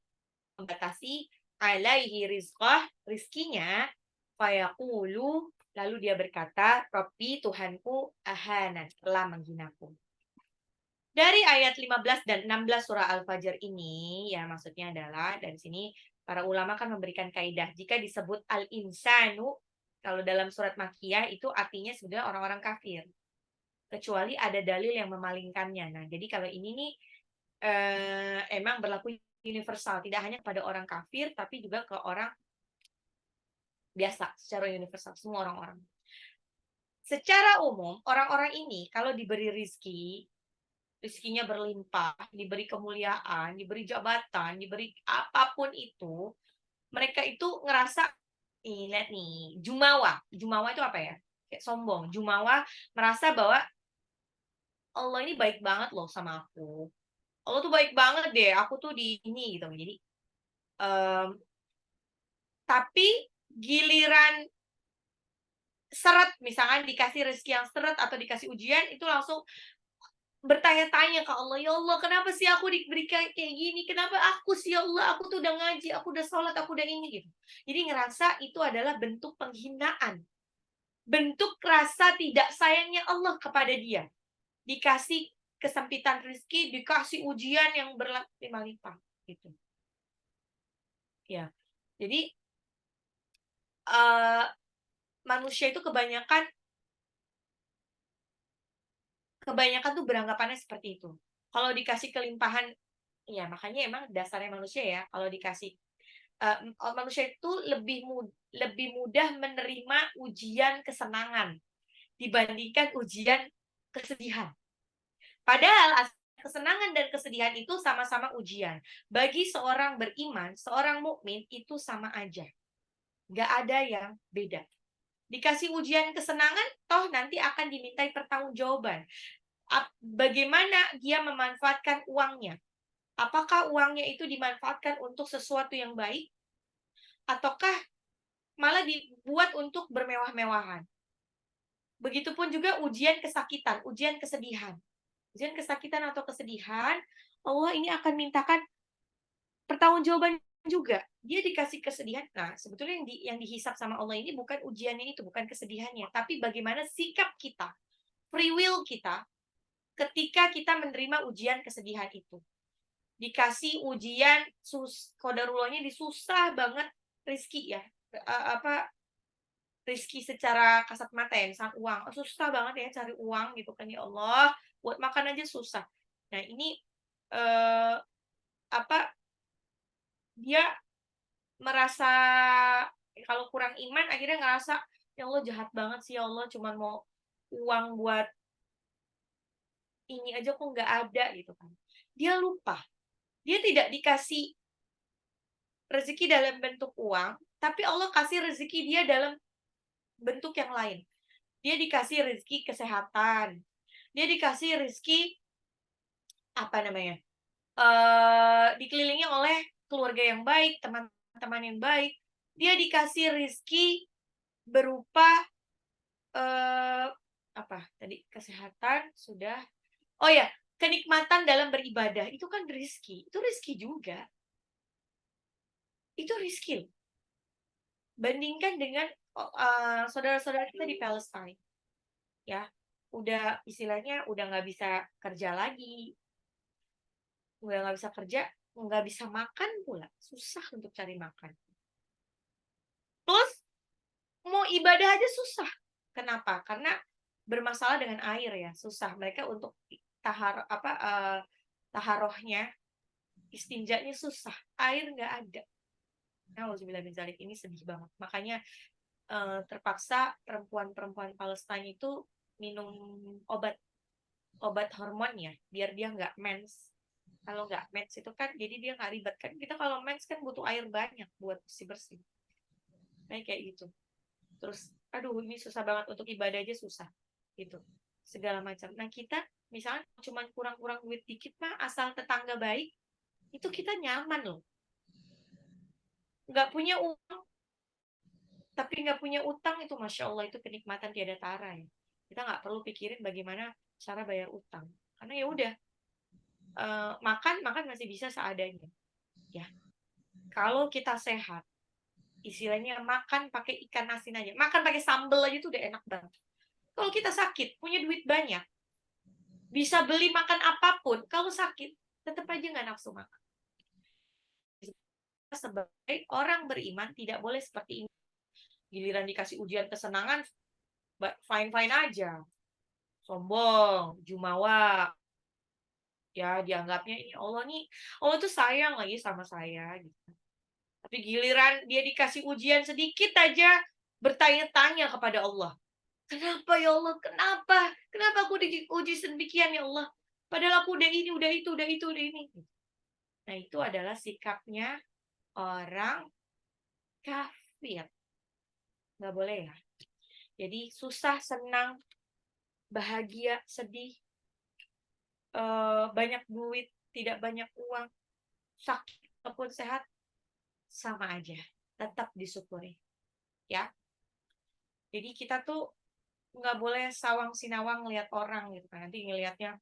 alaihi rizqah rizkinya fayaqulu lalu dia berkata Rabbi Tuhanku ahanan telah menghinaku. Dari ayat 15 dan 16 surah Al-Fajr ini ya maksudnya adalah dari sini para ulama kan memberikan kaidah jika disebut al-insanu kalau dalam surat Makkiyah itu artinya sebenarnya orang-orang kafir kecuali ada dalil yang memalingkannya. Nah, jadi kalau ini nih emang berlaku universal, tidak hanya pada orang kafir tapi juga ke orang biasa secara universal semua orang-orang. Secara umum orang-orang ini kalau diberi rizkinya berlimpah, diberi kemuliaan, diberi jabatan, diberi apapun itu, mereka itu ngerasa nih lihat nih, jumawa. Jumawa itu apa ya? Kayak sombong. Jumawa merasa bahwa Allah ini baik banget loh sama aku. Allah tuh baik banget deh, aku tuh di ini gitu. Jadi tapi giliran seret misalkan dikasih rezeki yang seret atau dikasih ujian itu langsung bertanya-tanya ke Allah, "Ya Allah, kenapa sih aku diberi kayak gini? Kenapa aku sih ya Allah? Aku tuh udah ngaji, aku udah sholat, aku udah ini," gitu. Jadi ngerasa itu adalah bentuk penghinaan. Bentuk rasa tidak sayangnya Allah kepada dia. Dikasih kesempitan rezeki, dikasih ujian yang berlimpah-limpah, gitu. Ya. Jadi, manusia itu kebanyakan tuh beranggapannya seperti itu. Kalau dikasih kelimpahan ya makanya emang dasarnya manusia ya, kalau dikasih manusia itu lebih mudah menerima ujian kesenangan dibandingkan ujian kesedihan. Padahal kesenangan dan kesedihan itu sama-sama ujian. Bagi seorang beriman, seorang mukmin itu sama aja. Nggak ada yang beda. Dikasih ujian kesenangan, toh nanti akan dimintai pertanggungjawaban. Bagaimana dia memanfaatkan uangnya? Apakah uangnya itu dimanfaatkan untuk sesuatu yang baik? Ataukah malah dibuat untuk bermewah-mewahan? Begitupun juga ujian kesakitan, ujian kesedihan. Ujian kesakitan atau kesedihan, Allah ini akan mintakan pertanggungjawaban juga. Dia dikasih kesedihan. Nah, sebetulnya yang dihisap sama Allah ini bukan ujiannya itu, bukan kesedihannya, tapi bagaimana sikap kita, free will kita ketika kita menerima ujian kesedihan itu. Dikasih ujian kodarullahnya disusah banget rizki ya. Rizki secara kasat mata ya, misal uang. Susah banget ya cari uang gitu kan ya Allah, buat makan aja susah. Nah, ini eh, apa dia merasa kalau kurang iman akhirnya ngerasa ya Allah jahat banget sih ya Allah cuman mau uang buat ini aja kok nggak ada gitu kan. Dia lupa. Dia tidak dikasih rezeki dalam bentuk uang, tapi Allah kasih rezeki dia dalam bentuk yang lain. Dia dikasih rezeki kesehatan. Dia dikasih rezeki apa namanya? Dikelilingi oleh keluarga yang baik, teman-teman yang baik. Dia dikasih rezeki berupa apa tadi kesehatan sudah. Oh ya, kenikmatan dalam beribadah itu kan rezeki. Itu rezeki juga. Itu rezeki. Bandingkan dengan saudara-saudara kita di Palestine, ya, udah istilahnya udah nggak bisa kerja lagi, udah nggak bisa kerja, nggak bisa makan pula, susah untuk cari makan. Terus mau ibadah aja susah. Kenapa? Karena bermasalah dengan air ya, susah. Mereka untuk taharohnya, istinjanya susah. Air nggak ada. Nah, ini sedih banget. Makanya terpaksa perempuan-perempuan Palestina itu minum obat hormon ya, biar dia nggak mens. Kalau nggak mens itu kan, jadi dia nggak ribet kan. Kita kalau mens kan butuh air banyak buat bersih-bersih. Kayak gitu. Terus, aduh ini susah banget untuk ibadah aja susah. Gitu. Segala macam. Nah kita, misalnya cuma kurang-kurang duit dikit mah, asal tetangga baik, itu kita nyaman loh. Nggak punya uang, tapi nggak punya utang itu Masya Allah itu kenikmatan tiada tara ya. Kita nggak perlu pikirin bagaimana cara bayar utang. Karena ya udah, makan masih bisa seadanya. Ya, kalau kita sehat, istilahnya makan pakai ikan asin aja, makan pakai sambal aja tuh udah enak banget. Kalau kita sakit, punya duit banyak, bisa beli makan apapun, kalau sakit, tetap aja nggak nafsu makan. Sebagai orang beriman, tidak boleh seperti ini. Giliran dikasih ujian kesenangan, fine-fine aja. Sombong, jumawa. Ya, dianggapnya ini Allah tuh sayang lagi sama saya. Gitu. Tapi giliran dia dikasih ujian sedikit aja, bertanya-tanya kepada Allah. Kenapa ya Allah? Kenapa? Kenapa aku diuji sedemikian ya Allah? Padahal aku udah ini, udah itu, udah itu, udah ini. Nah, itu adalah sikapnya orang kafir. Nggak boleh ya. Jadi susah, senang, bahagia, sedih, banyak duit, tidak banyak uang, sakit ataupun sehat, sama aja. Tetap disyukuri. Ya. Jadi kita tuh nggak boleh sawang sinawang lihat orang gitu kan. Nanti ngelihatnya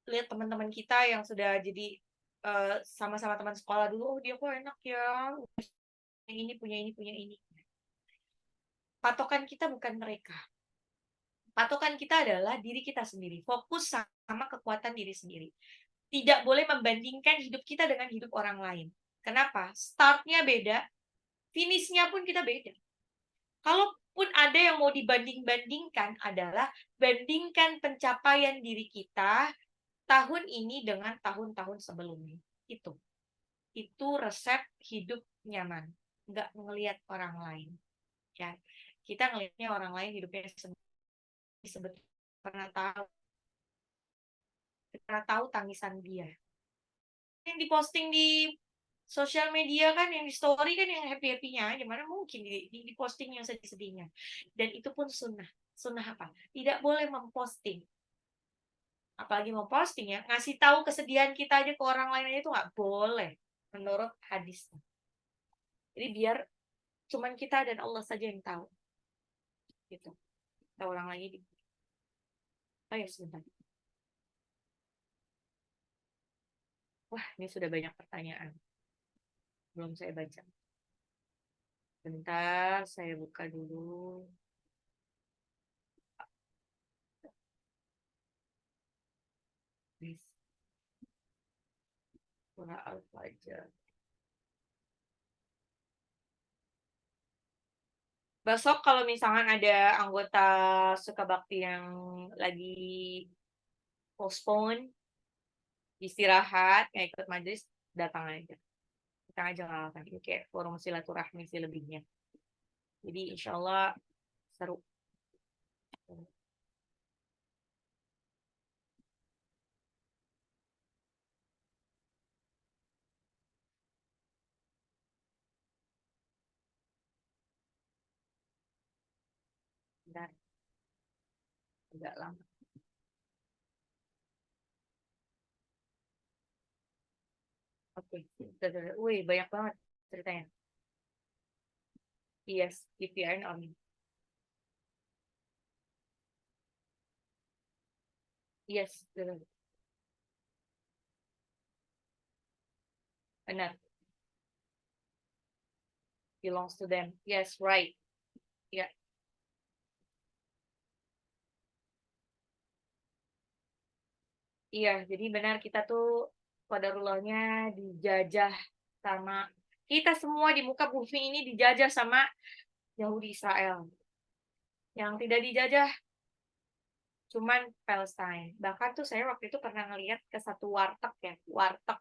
lihat teman-teman kita yang sudah jadi sama-sama teman sekolah dulu, oh dia kok enak ya, yang ini punya ini punya ini. Patokan kita bukan mereka. Patokan kita adalah diri kita sendiri. Fokus sama kekuatan diri sendiri. Tidak boleh membandingkan hidup kita dengan hidup orang lain. Kenapa? Startnya beda, finishnya pun kita beda. Kalaupun ada yang mau dibanding-bandingkan adalah bandingkan pencapaian diri kita tahun ini dengan tahun-tahun sebelumnya. Itu resep hidup nyaman. Nggak ngelihat orang lain. Ya, kita ngelihatnya orang lain hidupnya sebetulnya pernah tahu tangisan dia. Yang diposting di sosial media kan, yang di story kan yang happy-happynya aja. Mana mungkin di posting yang sedih-sedihnya. Dan itu pun sunnah. Sunnah apa? Tidak boleh memposting. Apalagi memposting ya, ngasih tahu kesedihan kita aja ke orang lain aja itu nggak boleh menurut hadis. Jadi biar cuman kita dan Allah saja yang tahu. Gitu. Tahu orang lain. Oh ya, sebentar. Wah, ini sudah banyak pertanyaan. Belum saya baca. Bentar, saya buka dulu. Surah Al-Fajr. Besok kalau misalkan ada anggota Suka Bakti yang lagi postpone, istirahat, nggak ikut majelis, datang aja. Datang aja nggak apa-apa. Ini kayak forum silaturahmi sih lebihnya. Jadi insya Allah seru. Bentar, agak lama. Oke, wih banyak banget ceritanya. Yes, if you earn on. Yes, benar. Belongs to them. Yes, right. Ya, iya. Jadi benar kita tuh qadarullah-nya dijajah sama kita semua di muka bumi ini dijajah sama Yahudi Israel. Yang tidak dijajah cuman Palestine. Bahkan tuh saya waktu itu pernah ngeliat ke satu warteg ya, warteg.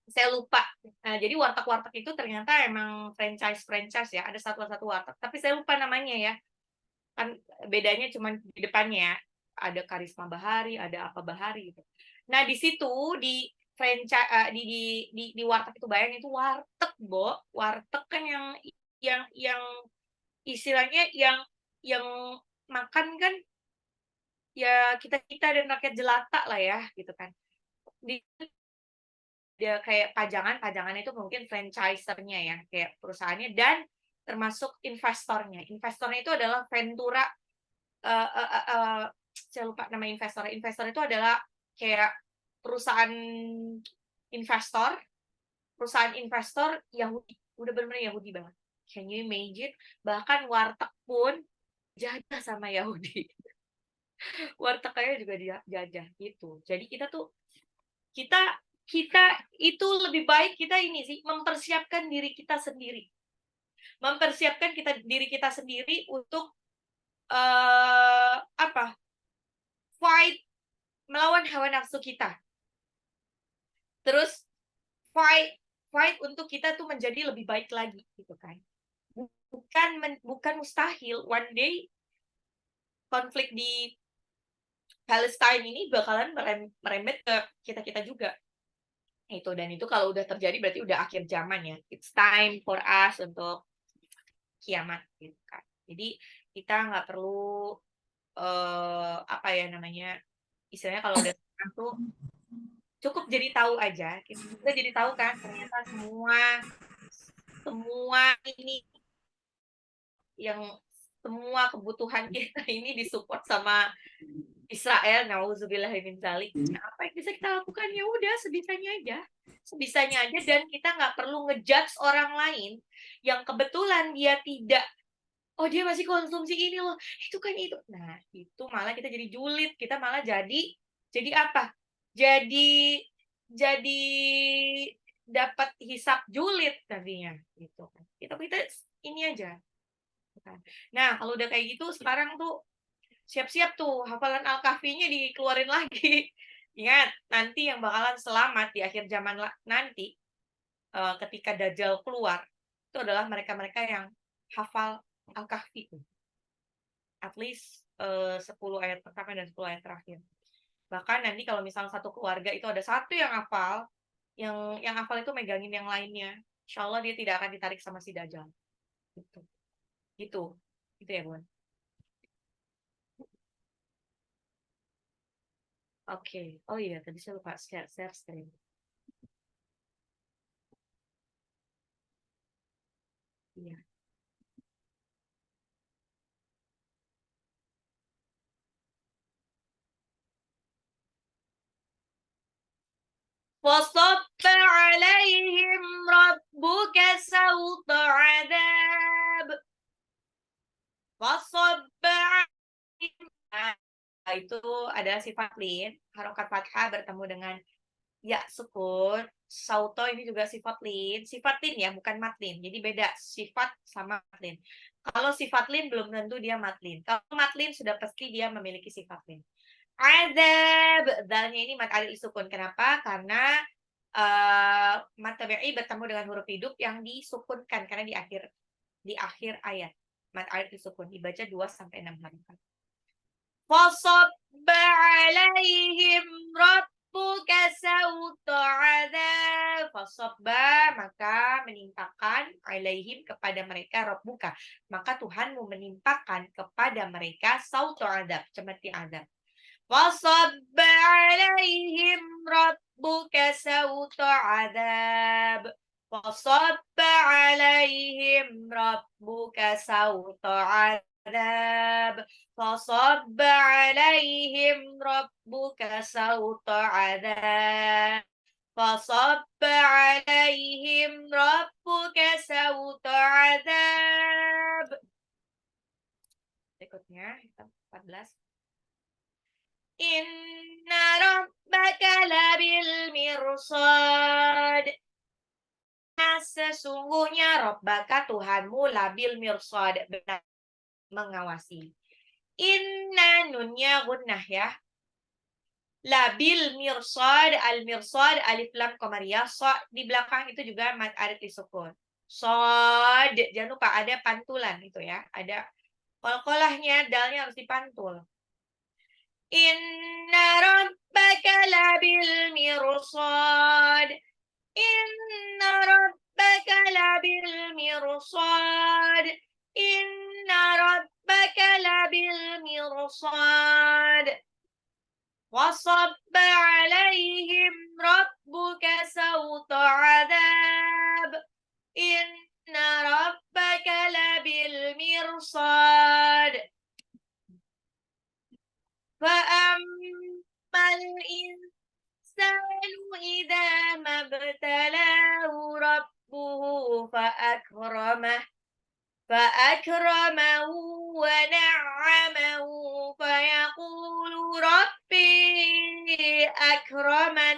Saya lupa. Nah, jadi warteg-warteg itu ternyata emang franchise ya. Ada satu warteg, tapi saya lupa namanya ya. Kan bedanya cuma di depannya. Ada Karisma Bahari, ada apa Bahari gitu. Nah, di situ di franchise di warteg itu, bayangin itu warteg, Bo. Warteg kan yang istilahnya yang makan kan ya kita dan rakyat jelata lah ya gitu kan. Dia kayak pajangan itu mungkin franchisernya ya, kayak perusahaannya, dan termasuk investornya. Investornya itu adalah Ventura, saya lupa nama investor. Investor itu adalah kayak perusahaan investor, perusahaan investor Yahudi, udah bener-bener Yahudi banget. Can you imagine? Bahkan warteg pun jajah sama Yahudi. Wartegnya juga dijajah gitu. Jadi kita kita itu lebih baik kita ini sih mempersiapkan diri kita sendiri. Mempersiapkan diri kita sendiri untuk fight melawan hawa nafsu kita. Terus fight untuk kita tuh menjadi lebih baik lagi gitu kan. Bukan mustahil one day konflik di Palestine ini bakalan merembet ke kita-kita juga. Dan itu kalau udah terjadi berarti udah akhir zaman ya. It's time for us untuk kiamat gitu kan. Jadi kita nggak perlu istilahnya kalau udah tuh cukup jadi tahu aja. Kita jadi tahu kan ternyata semua ini yang semua kebutuhan kita ini disupport sama Israel. Nauzubillah min dzalik. Apa yang bisa kita lakukan? Ya udah sebisanya aja. Dan kita nggak perlu ngejudge orang lain yang kebetulan dia tidak, oh dia masih konsumsi ini loh, itu kan itu. Nah, itu malah kita jadi julid, kita malah jadi apa? Jadi dapat hisap julid tadinya gitu kan. Kita ini aja. Nah, kalau udah kayak gitu sekarang tuh siap-siap tuh hafalan Al-Kahfinya dikeluarin lagi. Ingat, nanti yang bakalan selamat di akhir zaman nanti ketika Dajjal keluar itu adalah mereka-mereka yang hafal Al-Kahfi. At least 10 ayat pertama dan 10 ayat terakhir. Bahkan nanti kalau misalnya satu keluarga itu ada satu yang hafal, yang hafal itu megangin yang lainnya. Insya Allah dia tidak akan ditarik sama si Dajjal. Gitu ya Bun. Oke. Oh iya, tadi saya lupa share screen. Iya. وَصَبَّ عَلَيْهِمْ رَبُّكَ سَوْطَ عَذَابٍ. وَصَبَّ عَلَيْهِمْ. Itu adalah sifat lin, harokat fathah bertemu dengan ya sukun. Sauto ini juga sifat lin ya, bukan matlin. Jadi beda sifat sama matlin. Kalau sifat lin belum tentu dia matlin. Kalau matlin sudah pasti dia memiliki sifat lin. Adzab, dalnya ini mad alil sukun. Kenapa? Karena mad tabi'i bertemu dengan huruf hidup yang disukunkan karena di akhir ayat. Mad alil sukun dibaca 2 sampai 6 harakat. فَصَبَّ عَلَيْهِمْ رَبُّكَ سَوْطَ عَذَابٍ. Fasabba, maka menimpakan alaihim kepada mereka rabbuka, maka Tuhanmu menimpakan kepada mereka sautu adab, cemeti adab. Fasabba alaihim rabbuka sautu adab. Fasabba alaihim rabbuka sautu adab. فَصَبَّ عَلَيْهِمْ رَبُّكَ سَوْطَ عَذَابٍ. فَصَبَّ عَلَيْهِمْ رَبُّكَ سَوْطَ عَذَابٍ. Berikutnya 14. Inna rabbaka labil mirsad. Sesungguhnya Rabbaka Tuhanmu labil mirsad, benar mengawasi. Inna nunnya gunnah ya. Labil mirsad, al mirsad alif lam qamariyah, so di belakang itu juga mad alif disukun. Sod, jangan lupa ada pantulan itu ya. Ada qalqalahnya, dalnya harus dipantul. Inna rabbaka labil mirsad. Inna rabbaka labil mirsad. Inna rabbaka labil mirsad. وَصَبَّ عَلَيْهِمْ رَبُّكَ سَوْطَ عَذَابٍ. إِنَّ rabbaka labil mirsad. Fa'ammal insanu idza mabtalahu rabbuhu فأكرمه ونعمه فيقول ربي أكرمن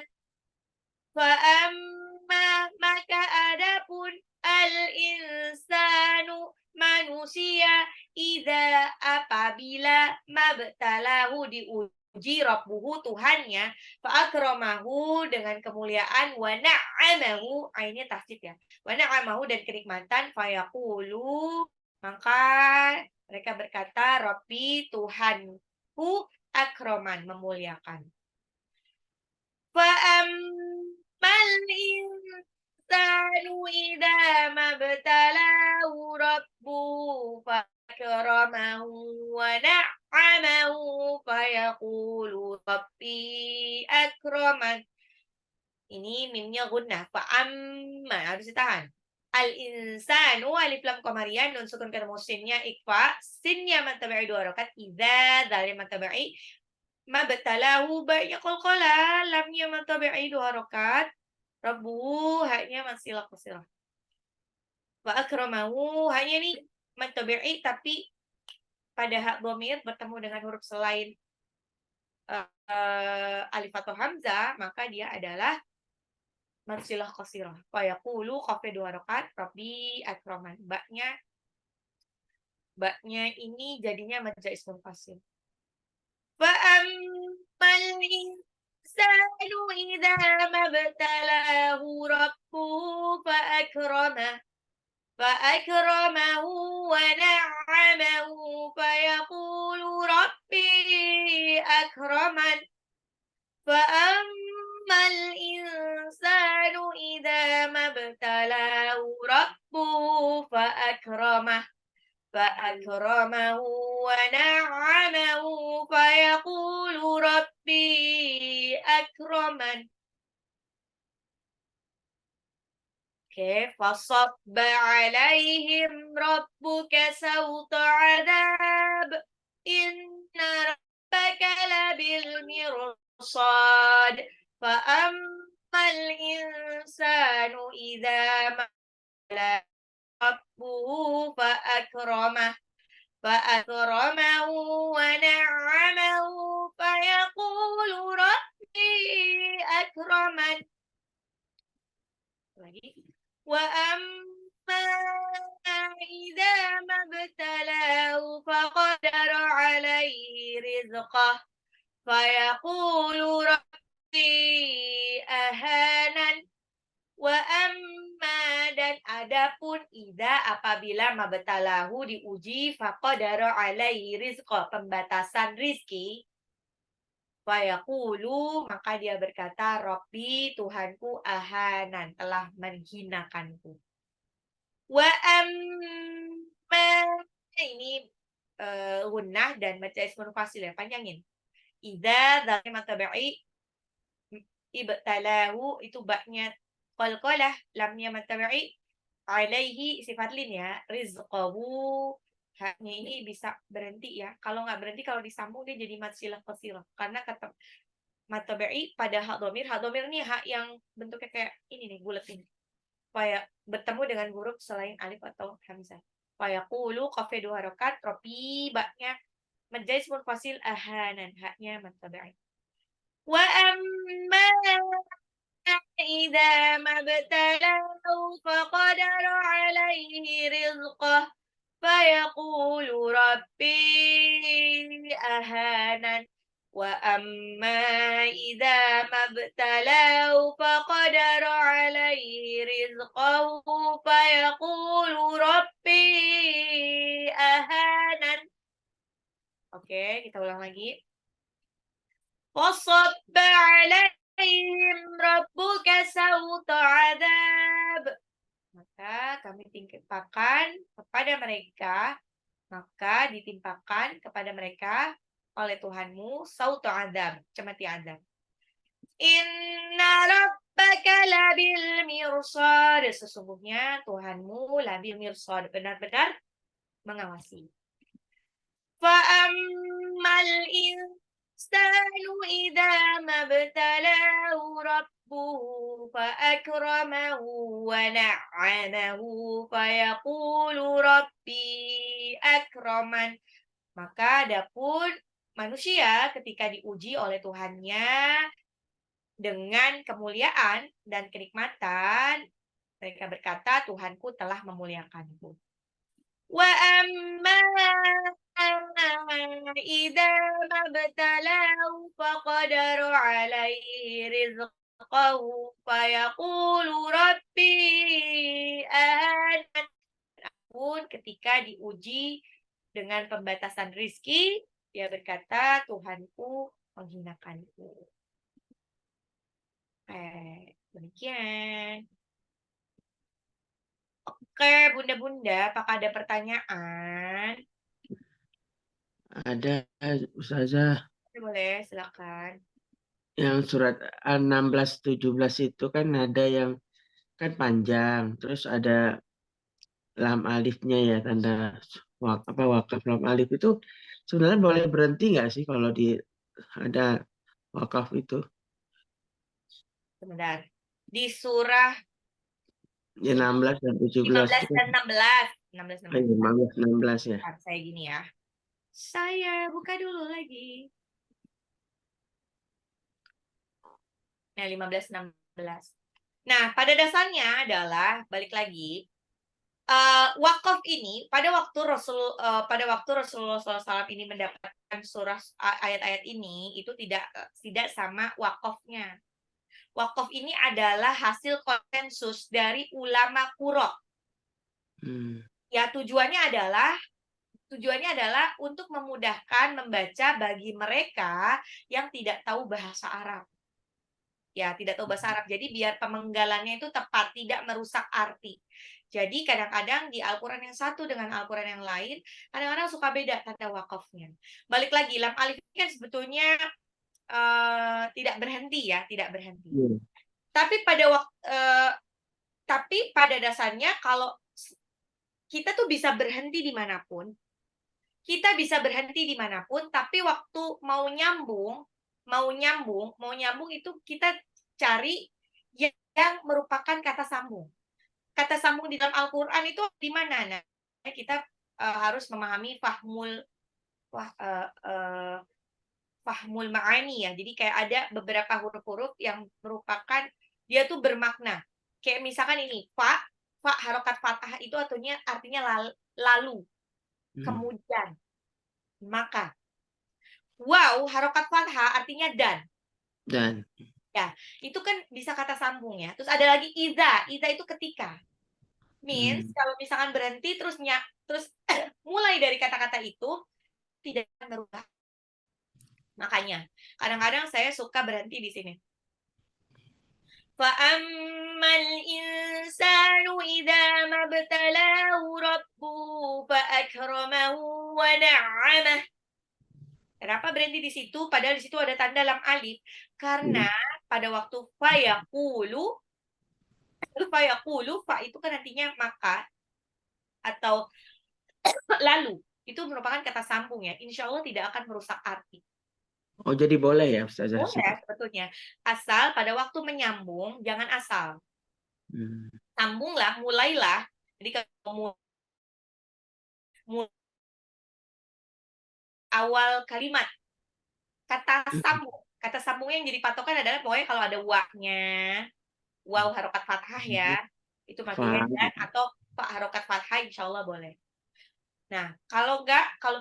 فأما maka adapun al-insanu manusia idza apabila mabtalahu diuji rabbuhu Tuhannya fa'akramahu dengan kemuliaan wa na'amahu ini tasdid ya wa na'amahu dan kenikmatan fayaqulu maka mereka berkata Rabbi Tuhanku akroman memuliakan fa'ammal insanu idza mabtalahu rabbuhu fakramahu wa na'amahu fayaqulu rabbi akraman. Ini mimnya gunnah. Fa'amma harus ditahan. Al-insanu alif lam qamariyah nun sukun ketemu sinnya ikfa sinnya matabi'i 2 harakat idza zalim matabi'i mabtalahu ba'nya qalqalah lamnya matabi'i 2 harakat rabbu haknya masilah qasirah wa akramahu hanya nih matabi'i tapi pada hak dhamir bertemu dengan huruf selain alif atau hamzah maka dia adalah masilah qasirah fa yaqulu qafi 2 harakat rabbi akraman baknya ini jadinya mad ismun fasil fa'ammal insanu idza mabtalahu rabbuhu fa'akramahu wa na'amahu fayaqulu rabbi akraman fa'ammal insanu idza mabtalahu rabbuhu fa'akramahu wa na'amahu fayaqulu rabbi akraman. Oke, fasabba alaihim rabbuka sawta adab inna rabbaka labil mirsad fa'ammal insanu idza mabtalahu rabbuhu fa'akramahu wa na'amahu fayaqulu rabbi akraman. Lagi wa amma idza mabtalahu faqadara alaihi rizqah fayaqulu rabbi ahanan wa amma dan adapun idza apabila mabtalahu diuji faqadara alaihi rizqah pembatasan rizki fayaqulu maka dia berkata Rabbi Tuhanku ahanan telah menghinakanku wa amma ini gunnah dan baca ismun fasil ya panjangin idza zalim matabi'i ibtalahu itu baknya qalqalah lamnya matabi'i alaihi sifat lin ya rizqahu haknya ini bisa berhenti ya. Kalau nggak berhenti, kalau disambung dia jadi mad silah qasirah. Karena kata matabi'i pada hak domir ini hak yang bentuknya kayak ini nih, bulat ini. Kayak bertemu dengan huruf selain alif atau hamzah. Fayaqulu qafi 2 harakat, ropi baknya mad ismun fasil ahanan haknya matabi'i. Wa amma idza mabtalahu faqadara alaihi rizqah fayaqulu rabbi ahanan wa amma idza mabtalahu faqadara alaihi rizqahu fayaqulu rabbi ahanan. Oke, kita ulang lagi. Wasabba alaihim rabbuka sawta adab. Maka kami timpakan kepada mereka, maka ditimpakan kepada mereka oleh Tuhanmu sautu adab, cemeti adab. Inna rabbaka rabbaka labil mirsad. Sesungguhnya Tuhanmu labil mirsad, benar-benar mengawasi. Fa'ammal insanu idza mabtalahu rabbuhu fa'akramahu wa na'amahu fayaqulu rabbi akraman. Maka adapun manusia ketika diuji oleh Tuhannya dengan kemuliaan dan kenikmatan, mereka berkata, Tuhanku telah memuliakanku. Wa amma idza mabtalahu faqadara alaihi rizqahu fayaqulu rabbi ahanan. Pun ketika diuji dengan pembatasan rizki, dia berkata, Tuhanku menghinakanku. Demikian. Oke, bunda-bunda, apakah ada pertanyaan? Ada, Ustazah. Boleh, silakan. Yang surat 16-17 itu kan ada yang kan panjang, terus ada lam alifnya ya, tanda wakaf lam alif itu sebenarnya boleh berhenti nggak sih kalau ada wakaf itu? Sebentar. Di surah Ya 16 dan 17 15 itu kan. dan 16. 16 Oh, 15, 16 ya. Bentar, saya gini ya. Saya buka dulu lagi. Nah, 15, 16. Nah, pada dasarnya adalah, balik lagi, wakaf ini pada waktu Rasulullah SAW ini mendapatkan surah ayat-ayat ini itu tidak sama wakafnya. Wakaf ini adalah hasil konsensus dari ulama qurra. Ya, tujuannya adalah untuk memudahkan membaca bagi mereka yang tidak tahu bahasa Arab. Ya, tidak tahu bahasa Arab. Jadi biar pemenggalannya itu tepat, tidak merusak arti. Jadi kadang-kadang di Al-Quran yang satu dengan Al-Quran yang lain, kadang-kadang suka beda tanda wakafnya. Balik lagi, lam alif ini kan sebetulnya tidak berhenti ya, tidak berhenti. Tapi pada dasarnya kalau kita tuh bisa berhenti dimanapun, tapi waktu mau nyambung itu kita cari yang merupakan kata sambung. Kata sambung di dalam Al-Quran itu di mana? Nah, kita harus memahami fahmul ma'ani ya. Jadi kayak ada beberapa huruf-huruf yang merupakan dia tuh bermakna. Kayak misalkan ini, fa harokat fathah itu artinya lalu, kemudian, maka. Wow, harokat fathah artinya dan. Ya, itu kan bisa kata sambung ya. Terus ada lagi iza itu ketika. Means kalau misalkan berhenti terus mulai dari kata-kata itu tidak akan berubah. Makanya kadang-kadang saya suka berhenti di sini. Fa'ammal insanu idza mabtalahu rabbuhu fa'akramahu wa na'amah. Kenapa berhenti di situ? Padahal di situ ada tanda lam alif. Karena pada waktu fayaqulu, fa itu kan artinya maka atau lalu. Itu merupakan kata sambung ya. Insya Allah tidak akan merusak arti. Oh, jadi boleh ya, Ustazah? Boleh sebetulnya. Asal pada waktu menyambung, jangan asal. Sambunglah, mulailah. Jadi kalau awal kalimat kata sambungnya yang jadi patokan adalah pokoknya kalau ada wa-nya, waw harokat fathah ya, itu makanya dan atau pak harokat fathah insya Allah boleh. Nah, kalau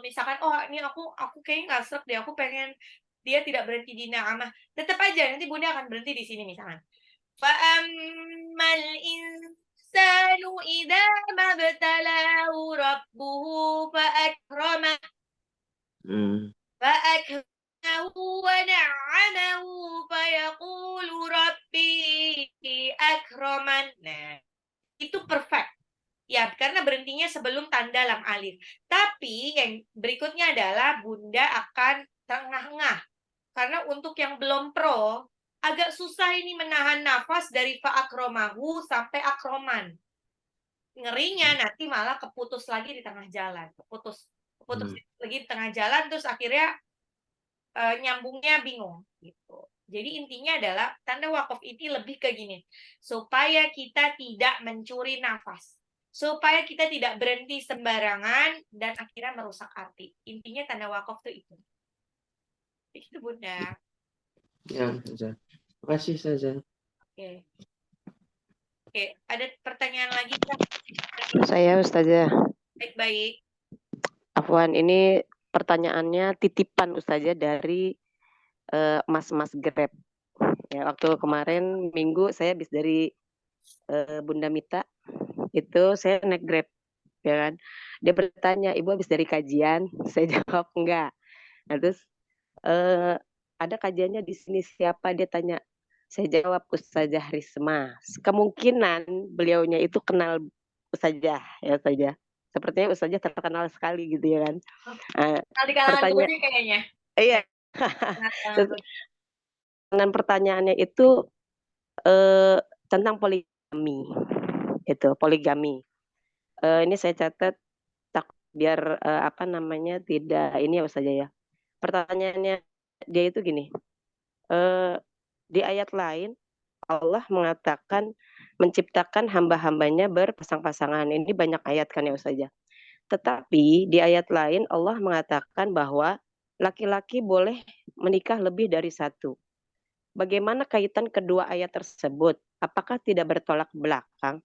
misalkan ini aku kayaknya nggak serk deh, aku pengen dia tidak berhenti di na'amah, tetap aja nanti bunda akan berhenti di sini misalkan. Fa'ammal insanu idza mabtalahu rabbuhu fa'akramah. Fa'akramah wa na'amahu fayaqulu rabbi akraman. Nah, itu perfect. Ya, karena berhentinya sebelum tanda lam alif. Tapi yang berikutnya adalah bunda akan tengah-tengah. Karena untuk yang belum pro, agak susah ini menahan nafas dari fa'akromahu sampai akroman. Ngerinya nanti malah keputus lagi di tengah jalan, keputus lagi di tengah jalan, terus akhirnya nyambungnya bingung gitu. Jadi intinya adalah tanda wakaf ini lebih ke gini, supaya kita tidak mencuri nafas, supaya kita tidak berhenti sembarangan dan akhirnya merusak arti. Intinya tanda wakaf tuh itu. Itu Bunda. Ya, Ustazah. Terima kasih, Ustazah. Oke. Oke, ada pertanyaan lagi Kak? Saya Ustazah. Baik-baik. Afwan, ini pertanyaannya titipan Ustazah dari mas-mas Grab. Ya, waktu kemarin Minggu saya habis dari Bunda Mita, itu saya naik Grab, ya kan. Dia bertanya, "Ibu habis dari kajian?" Saya jawab, "Enggak." Nah, terus ada kajiannya di sini siapa? Dia tanya. Saya jawab, Ustazah Risma. Kemungkinan beliaunya itu kenal Ustazah, ya Ustazah. Sepertinya Ustazah terkenal sekali gitu ya kan. Di kalangan Pertanyaan, Gojek kayaknya. iya. Dan pertanyaannya itu tentang poligami. Itu poligami. Ini saya catat biar apa namanya tidak ini ya Ustazah ya. Pertanyaannya dia itu gini. Di ayat lain Allah mengatakan menciptakan hamba-hambanya berpasang-pasangan. Ini banyak ayat kan ya Ustazah. Tetapi di ayat lain Allah mengatakan bahwa laki-laki boleh menikah lebih dari satu. Bagaimana kaitan kedua ayat tersebut? Apakah tidak bertolak belakang?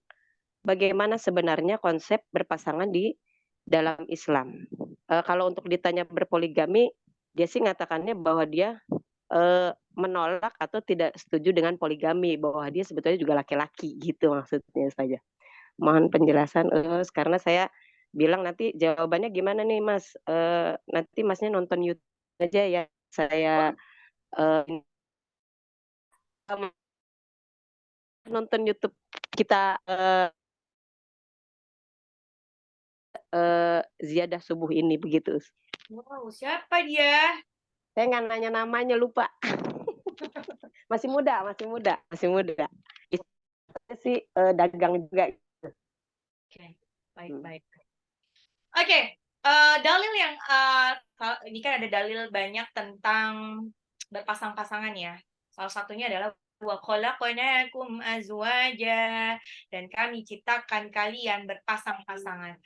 Bagaimana sebenarnya konsep berpasangan di dalam Islam? Kalau untuk ditanya berpoligami, dia sih ngatakannya bahwa dia menolak atau tidak setuju dengan poligami, bahwa dia sebetulnya juga laki-laki gitu maksudnya saja. Mohon penjelasan karena saya bilang nanti jawabannya gimana nih Mas? Nanti Masnya nonton YouTube aja ya. Saya nonton YouTube kita ziyadah subuh ini begitu. Wow, siapa dia? Saya nggak nanya namanya, lupa. Masih muda. Istri sih dagang juga. Oke, baik. Oke, dalil yang ini kan ada dalil banyak tentang berpasang-pasangan ya. Salah satunya adalah wa khalaqnakum azwaja, dan kami ciptakan kalian berpasang-pasangan.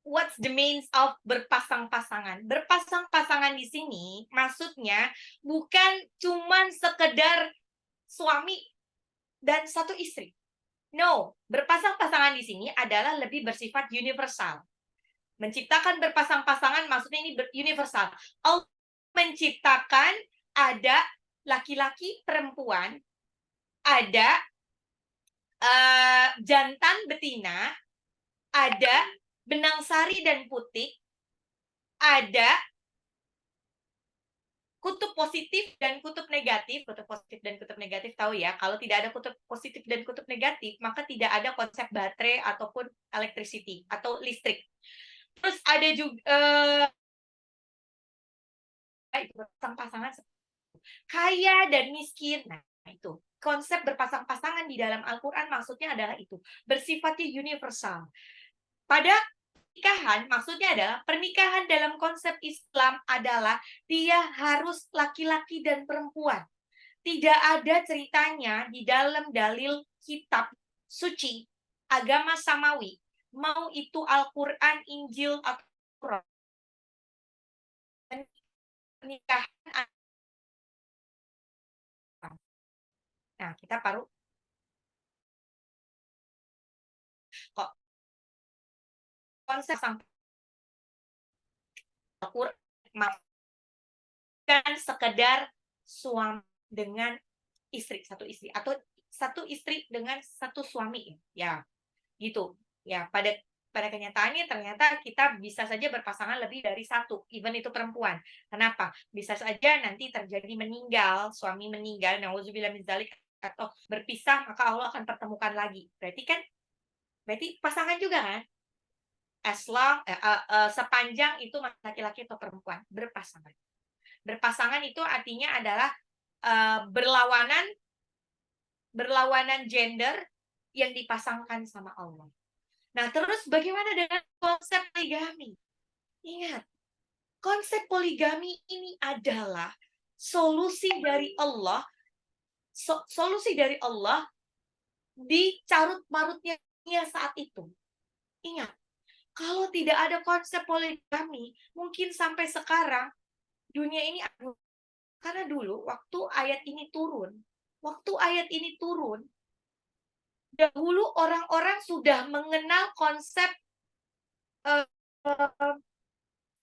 What's the means of berpasang-pasangan? Berpasang-pasangan di sini maksudnya bukan cuman sekedar suami dan satu istri. No, berpasang-pasangan di sini adalah lebih bersifat universal. Menciptakan berpasang-pasangan maksudnya ini universal. Allah menciptakan ada laki-laki perempuan, ada jantan betina, ada benang sari dan putik, ada kutub positif dan kutub negatif. Kutub positif dan kutub negatif tahu ya, kalau tidak ada kutub positif dan kutub negatif, maka tidak ada konsep baterai ataupun electricity atau listrik. Terus ada juga pasangan kaya dan miskin. Nah, itu konsep berpasang-pasangan di dalam Al-Quran maksudnya adalah itu, bersifatnya universal. Pada pernikahan, maksudnya adalah pernikahan dalam konsep Islam adalah dia harus laki-laki dan perempuan. Tidak ada ceritanya di dalam dalil kitab suci agama samawi, mau itu Al-Quran, Injil, atau Quran, pernikahan. Nah, kita baru kok konsep sang Al-Quran bukan sekedar suami dengan istri, satu istri, atau satu istri dengan satu suami, ya gitu ya. Pada kenyataannya ternyata kita bisa saja berpasangan lebih dari satu, even itu perempuan. Kenapa? Bisa saja nanti terjadi meninggal, suami meninggal, nauzubillah min dzalik, atau berpisah, maka Allah akan pertemukan lagi. Berarti pasangan juga kan? As long sepanjang itu laki-laki atau perempuan berpasangan. Berpasangan itu artinya adalah berlawanan gender yang dipasangkan sama Allah. Nah, terus bagaimana dengan konsep poligami? Ingat, konsep poligami ini adalah solusi dari Allah, solusi dari Allah di carut-marutnya saat itu. Ingat, kalau tidak ada konsep poligami, mungkin sampai sekarang dunia ini karena dulu waktu ayat ini turun, dahulu orang-orang sudah mengenal konsep eh,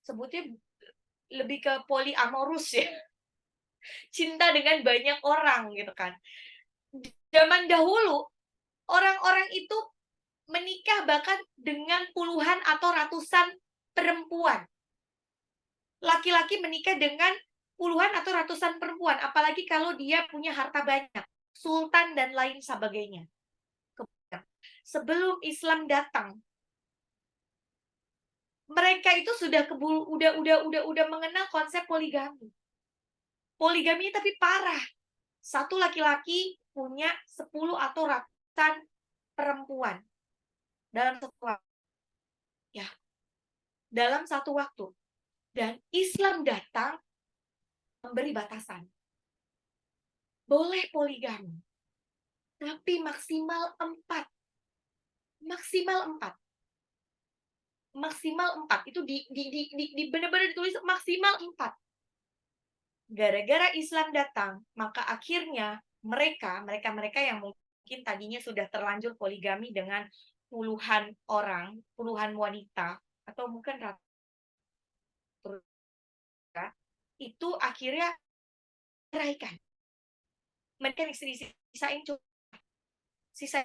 sebutnya lebih ke poliamorus ya. Cinta dengan banyak orang gitu kan. Zaman dahulu orang-orang itu menikah bahkan dengan puluhan atau ratusan perempuan. Laki-laki menikah dengan puluhan atau ratusan perempuan, apalagi kalau dia punya harta banyak, sultan dan lain sebagainya. Sebelum Islam datang, mereka itu sudah mengenal konsep poligami. Poligami tapi parah. Satu laki-laki punya 10 atau ratusan perempuan dalam satu waktu. Ya. Dalam satu waktu. Dan Islam datang memberi batasan. Boleh poligami. Tapi maksimal 4. Maksimal 4. Maksimal 4. Itu benar-benar ditulis maksimal 4. Gara-gara Islam datang, maka akhirnya mereka yang mungkin tadinya sudah terlanjur poligami dengan puluhan orang, puluhan wanita, atau mungkin itu akhirnya ceraikan. Mereka sisain sisa.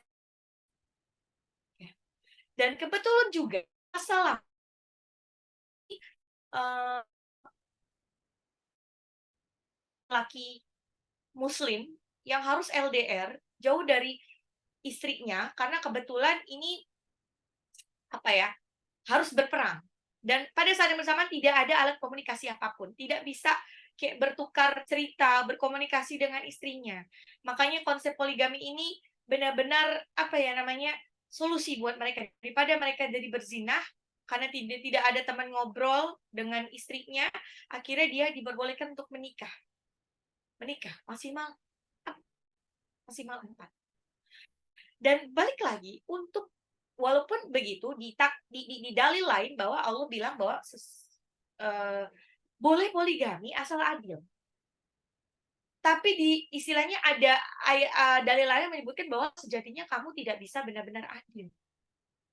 Dan kebetulan juga masalah laki Muslim yang harus LDR jauh dari istrinya karena kebetulan ini harus berperang. Dan pada saat yang bersamaan tidak ada alat komunikasi apapun, tidak bisa kayak bertukar cerita, berkomunikasi dengan istrinya. Makanya konsep poligami ini benar-benar solusi buat mereka daripada mereka jadi berzinah karena tidak ada teman ngobrol dengan istrinya, akhirnya dia diperbolehkan untuk menikah maksimal 4. Dan balik lagi untuk walaupun begitu di dalil lain bahwa Allah bilang bahwa boleh poligami asal adil. Tapi di istilahnya ada dalil lain yang menyebutkan bahwa sejatinya kamu tidak bisa benar-benar adil.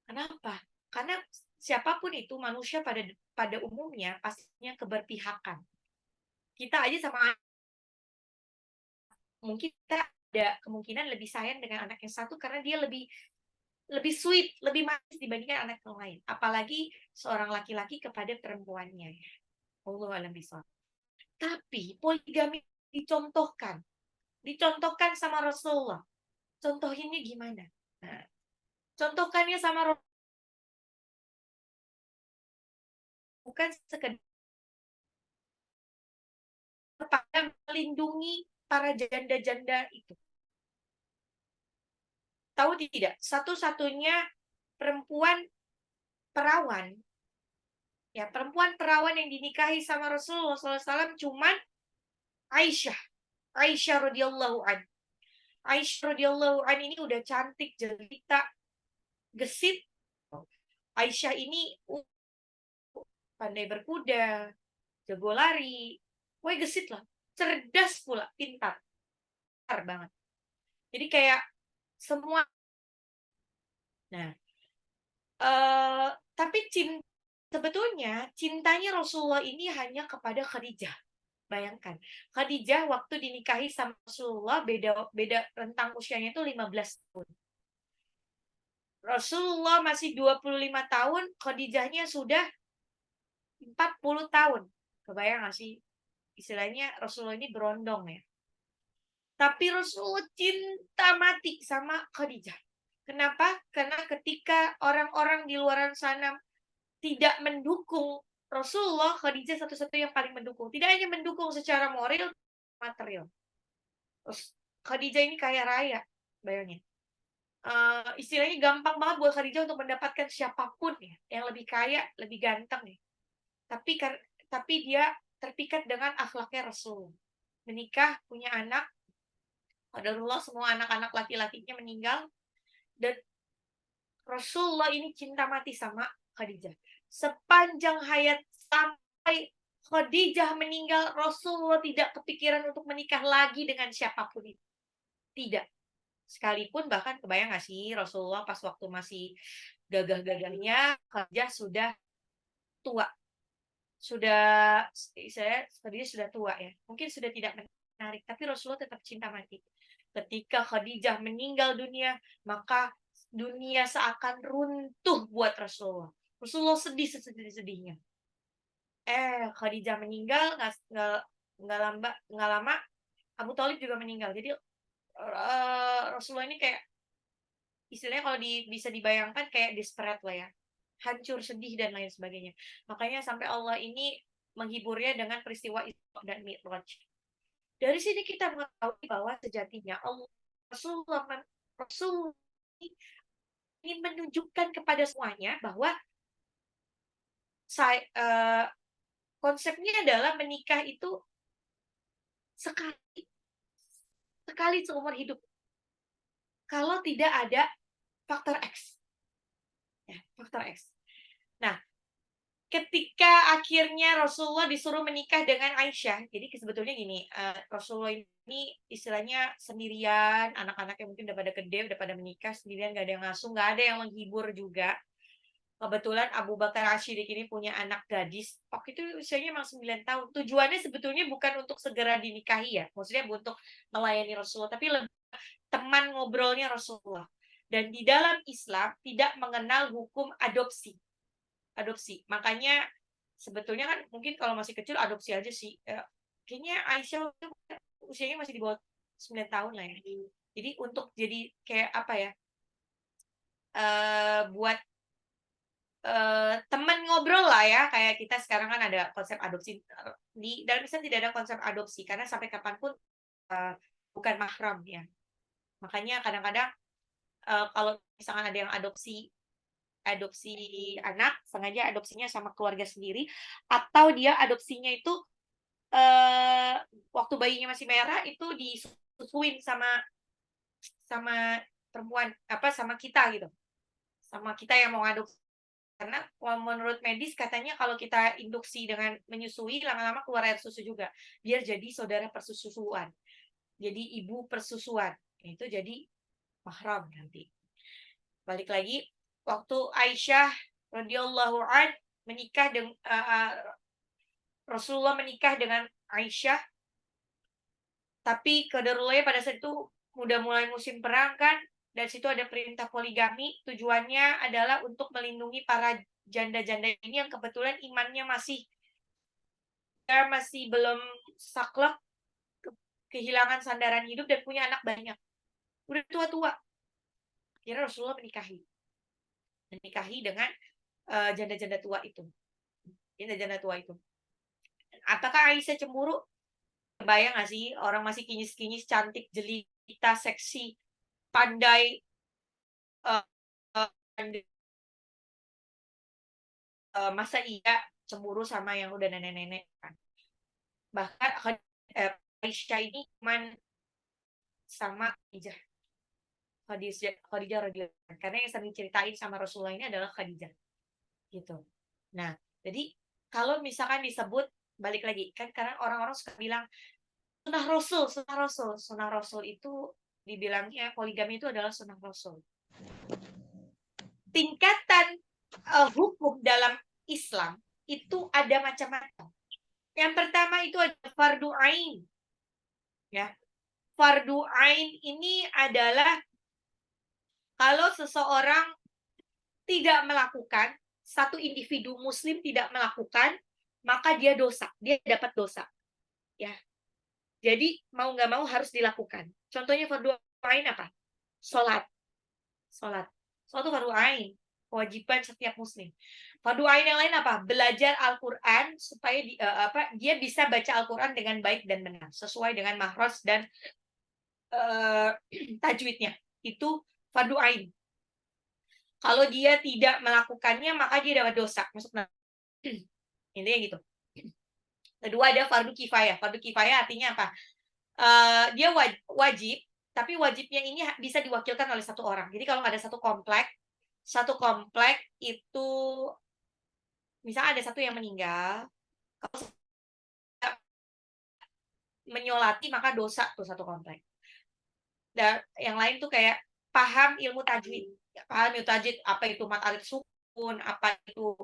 Kenapa? Karena siapapun itu manusia pada umumnya pastinya keberpihakan. Kita aja sama mungkin kita ada kemungkinan lebih sayang dengan anak yang satu karena dia lebih sweet, lebih manis dibandingkan anak yang lain. Apalagi seorang laki-laki kepada perempuannya. Wallahu a'lam bishawab. Tapi poligami dicontohkan sama Rasulullah. Contohinnya gimana? Nah, contohkannya sama Rasulullah bukan sekedar melindungi para janda-janda itu. Tahu tidak? Satu-satunya perempuan perawan yang dinikahi sama Rasulullah SAW cuman Aisyah radhiyallahu an. Aisyah radhiyallahu an ini udah cantik, jelita, gesit. Aisyah ini pandai berkuda, jago lari, gesit lah, cerdas pula, pintar banget. Jadi kayak semua. Nah, tapi sebetulnya cintanya Rasulullah ini hanya kepada Khadijah. Bayangkan, Khadijah waktu dinikahi sama Rasulullah beda rentang usianya itu 15 tahun. Rasulullah masih 25 tahun, Khadijahnya sudah 40 tahun. Kebayang gak sih? Istilahnya Rasulullah ini berondong ya. Tapi Rasulullah cinta mati sama Khadijah. Kenapa? Karena ketika orang-orang di luar sana tidak mendukung Rasulullah, Khadijah satu-satunya yang paling mendukung. Tidak hanya mendukung secara moral, material. Terus Khadijah ini kaya raya, bayangin. Istilahnya gampang banget buat Khadijah untuk mendapatkan siapapun ya, yang lebih kaya, lebih ganteng ya. Tapi dia terpikat dengan akhlaknya Rasul. Menikah, punya anak, qadarullah semua anak-anak laki-lakinya meninggal, dan Rasulullah ini cinta mati sama Khadijah. Sepanjang hayat sampai Khadijah meninggal, Rasulullah tidak kepikiran untuk menikah lagi dengan siapapun itu. Tidak. Sekalipun bahkan kebayang gak sih Rasulullah pas waktu masih gagah-gagahnya, Khadijah sudah tua. Khadijah sudah tua ya. Mungkin sudah tidak menarik, tapi Rasulullah tetap cinta mati. Ketika Khadijah meninggal dunia, maka dunia seakan runtuh buat Rasulullah. Rasulullah sedih sesedih-sedihnya. Khadijah meninggal, nggak lama Abu Thalib juga meninggal. Jadi Rasulullah ini kayak istilahnya kalau bisa dibayangkan kayak desperate lah ya, hancur, sedih dan lain sebagainya. Makanya sampai Allah ini menghiburnya dengan peristiwa Isra dan Mi'raj. Dari sini kita mengetahui bahwa sejatinya Rasulullah ingin menunjukkan kepada semuanya bahwa konsepnya adalah menikah itu sekali seumur hidup. Kalau tidak ada faktor X. Ya, faktor X. Nah, ketika akhirnya Rasulullah disuruh menikah dengan Aisyah, jadi sebetulnya gini, Rasulullah ini istilahnya sendirian, anak-anaknya mungkin udah pada gede, udah pada menikah sendirian, gak ada yang ngasuh, gak ada yang menghibur juga. Kebetulan Abu Bakar Asy-Siddiq ini punya anak gadis, waktu itu usianya memang 9 tahun. Tujuannya sebetulnya bukan untuk segera dinikahi ya, maksudnya untuk melayani Rasulullah, tapi lebih teman ngobrolnya Rasulullah. Dan di dalam Islam tidak mengenal hukum adopsi. Makanya sebetulnya kan mungkin kalau masih kecil adopsi aja sih. Kayaknya Aisyah usianya masih di bawah 9 tahun lah ya. Jadi untuk jadi kayak apa ya? Buat teman ngobrol lah ya, kayak kita sekarang kan ada konsep adopsi. Di dalam Islam tidak ada konsep adopsi karena sampai kapanpun bukan mahram ya. Makanya kadang-kadang kalau misalkan ada yang adopsi anak, sengaja adopsinya sama keluarga sendiri, atau dia adopsinya itu waktu bayinya masih merah itu disusuin sama perempuan, sama kita gitu, sama kita yang mau adopsi. Karena menurut medis katanya kalau kita induksi dengan menyusui, lama-lama keluar air susu juga, biar jadi saudara persusuan, jadi ibu persusuan, itu jadi mahram nanti. Balik lagi, waktu Aisyah radhiyallahu an menikah dengan Rasulullah menikah dengan Aisyah, tapi qadarullah pada saat itu udah mulai musim perang kan, dan situ ada perintah poligami. Tujuannya adalah untuk melindungi para janda-janda ini yang kebetulan imannya masih belum saklek, kehilangan sandaran hidup dan punya anak banyak, udah tua-tua. Akhirnya Rasulullah menikahi dengan janda-janda tua itu. Apakah Aisyah cemburu? Kebayang gak sih orang masih kinyis-kinyis, cantik, jelita, seksi, pandai, masa iya cemburu sama yang udah nenek-nenek kan? Bahkan Aisyah ini cuman sama Khadijah radhiyallahu, karena yang sering ceritain sama Rasulullah ini adalah Khadijah gitu. Nah, jadi kalau misalkan disebut, balik lagi kan, karena orang-orang suka bilang sunnah Rasul itu dibilangnya poligami itu adalah sunnah Rasul. Tingkatan hukum dalam Islam itu ada macam-macam. Yang pertama itu ada fardu ain. Ya. Fardu ain ini adalah kalau seseorang tidak melakukan, satu individu muslim tidak melakukan, maka dia dosa, dia dapat dosa. Ya. Jadi mau nggak mau harus dilakukan. Contohnya fardu ain apa? Salat itu fardu ain, kewajiban setiap muslim. Fardu ain yang lain apa? Belajar Al-Qur'an supaya dia bisa baca Al-Qur'an dengan baik dan benar, sesuai dengan makhraj dan tajwidnya. Itu fardu ain. Kalau dia tidak melakukannya, maka dia dapat dosa. Masuk intinya gitu. Kedua ada fardu kifayah. Fardu kifayah artinya apa? Dia wajib, tapi wajibnya ini bisa diwakilkan oleh satu orang. Jadi kalau ada satu komplek itu misalnya ada satu yang meninggal, kalau menyolati maka dosa tuh satu komplek. Dan yang lain tuh kayak paham ilmu tajwid. Paham ilmu tajwid, apa itu mat alif sukun, apa itu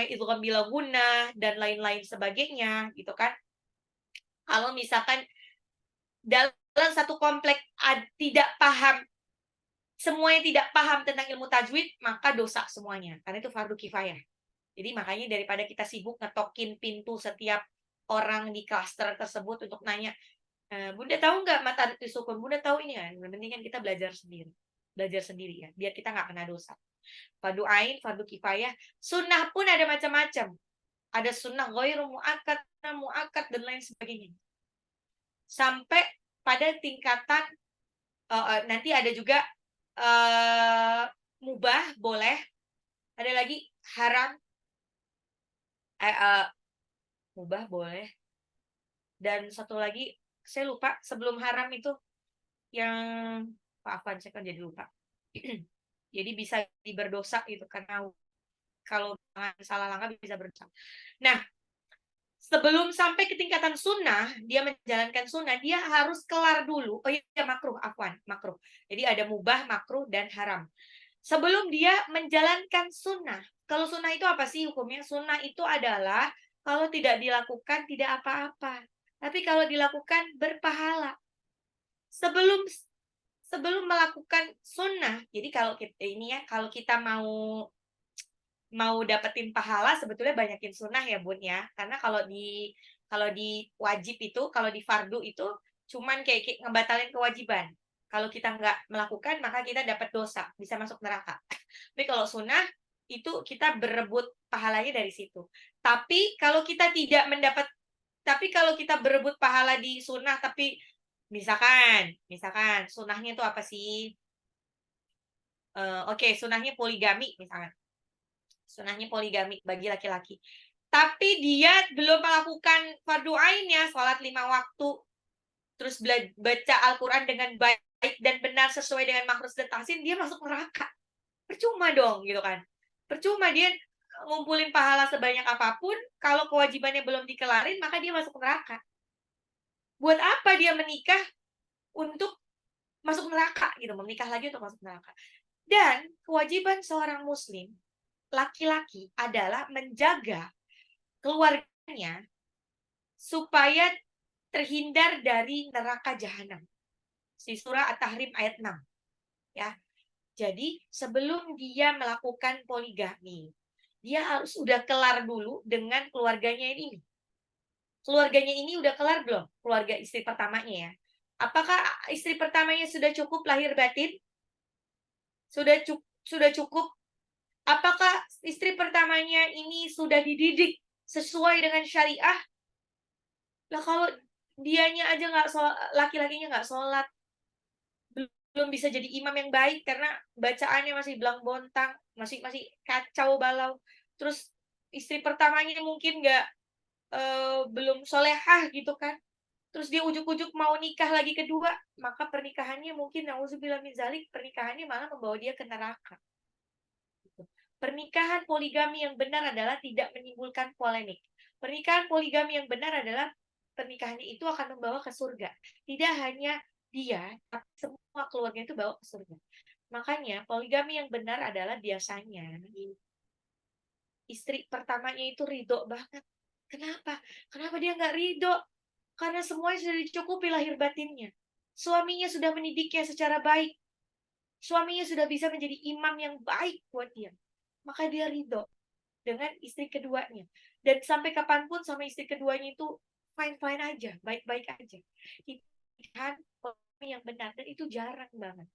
idgham bila gunnah dan lain-lain sebagainya gitu kan. Kalau misalkan dalam satu komplek tidak paham, semuanya tidak paham tentang ilmu tajwid, maka dosa semuanya. Karena itu fardu kifayah. Jadi makanya daripada kita sibuk ngetokin pintu setiap orang di klaster tersebut untuk nanya, Bunda tahu nggak mat alif sukun? Bunda tahu ini kan? Yang penting kan kita belajar sendiri ya, biar kita nggak kena dosa. Fardu ain, fardu kifayah, sunnah pun ada macam-macam. Ada sunnah ghairu muakkad dan lain sebagainya. Sampai pada tingkatan nanti ada juga mubah boleh, ada lagi haram, mubah boleh, dan satu lagi saya lupa sebelum haram itu yang Afwan saya kan jadi lupa. Jadi bisa berdosa gitu karena kalau salah langkah bisa berdosa. Nah, sebelum sampai ke tingkatan sunnah, dia menjalankan sunnah, dia harus kelar dulu. Oh iya, makruh, afwan, makruh. Jadi ada mubah, makruh, dan haram. Sebelum dia menjalankan sunnah. Kalau sunnah itu apa sih hukumnya? Sunnah itu adalah kalau tidak dilakukan tidak apa-apa. Tapi kalau dilakukan berpahala. Sebelum melakukan sunnah, jadi kalau kita mau dapetin pahala sebetulnya banyakin sunnah ya Bun ya, karena kalau di wajib itu, kalau di fardu itu cuman kayak ngebatalin kewajiban. Kalau kita nggak melakukan maka kita dapat dosa, bisa masuk neraka. Tapi kalau sunnah itu kita berebut pahalanya dari situ. Tapi kalau kita berebut pahala di sunnah, tapi misalkan sunnahnya itu apa sih? Oke, sunnahnya poligami misalkan. Sunnahnya poligami bagi laki-laki. Tapi dia belum melakukan fardu ainnya, sholat 5 waktu, terus baca Al-Quran dengan baik dan benar sesuai dengan makhraj dan tahsin, dia masuk neraka. Percuma dong, gitu kan. Percuma dia ngumpulin pahala sebanyak apapun, kalau kewajibannya belum dikelarin, maka dia masuk neraka. Buat apa dia menikah untuk masuk neraka gitu, menikah lagi untuk masuk neraka. Dan kewajiban seorang muslim laki-laki adalah menjaga keluarganya supaya terhindar dari neraka jahanam. Di surah At-Tahrim ayat 6. Ya. Jadi sebelum dia melakukan poligami, dia harus udah kelar dulu dengan keluarganya ini. Keluarganya ini udah kelar belum? Keluarga istri pertamanya ya. Apakah istri pertamanya sudah cukup lahir batin? Sudah cukup? Apakah istri pertamanya ini sudah dididik sesuai dengan syariah? Lah kalau dianya aja nggak sholat, laki-lakinya nggak sholat, belum bisa jadi imam yang baik karena bacaannya masih belang bontang, masih kacau balau. Terus istri pertamanya mungkin belum solehah gitu kan. Terus dia ujuk-ujuk mau nikah lagi kedua, maka pernikahannya mungkin nauzubillah min zalik, pernikahannya malah membawa dia ke neraka. Pernikahan poligami yang benar adalah tidak menimbulkan polemik. Pernikahan poligami yang benar adalah pernikahannya itu akan membawa ke surga. Tidak hanya dia, tapi semua keluarga itu bawa ke surga. Makanya poligami yang benar adalah biasanya istri pertamanya itu ridho banget. Kenapa? Kenapa dia nggak ridho? Karena semuanya sudah dicukupi lahir batinnya. Suaminya sudah mendidiknya secara baik. Suaminya sudah bisa menjadi imam yang baik buat dia. Maka dia ridho dengan istri keduanya. Dan sampai kapanpun sama istri keduanya itu fine-fine aja, baik-baik aja. Itu kan yang benar, dan itu jarang banget.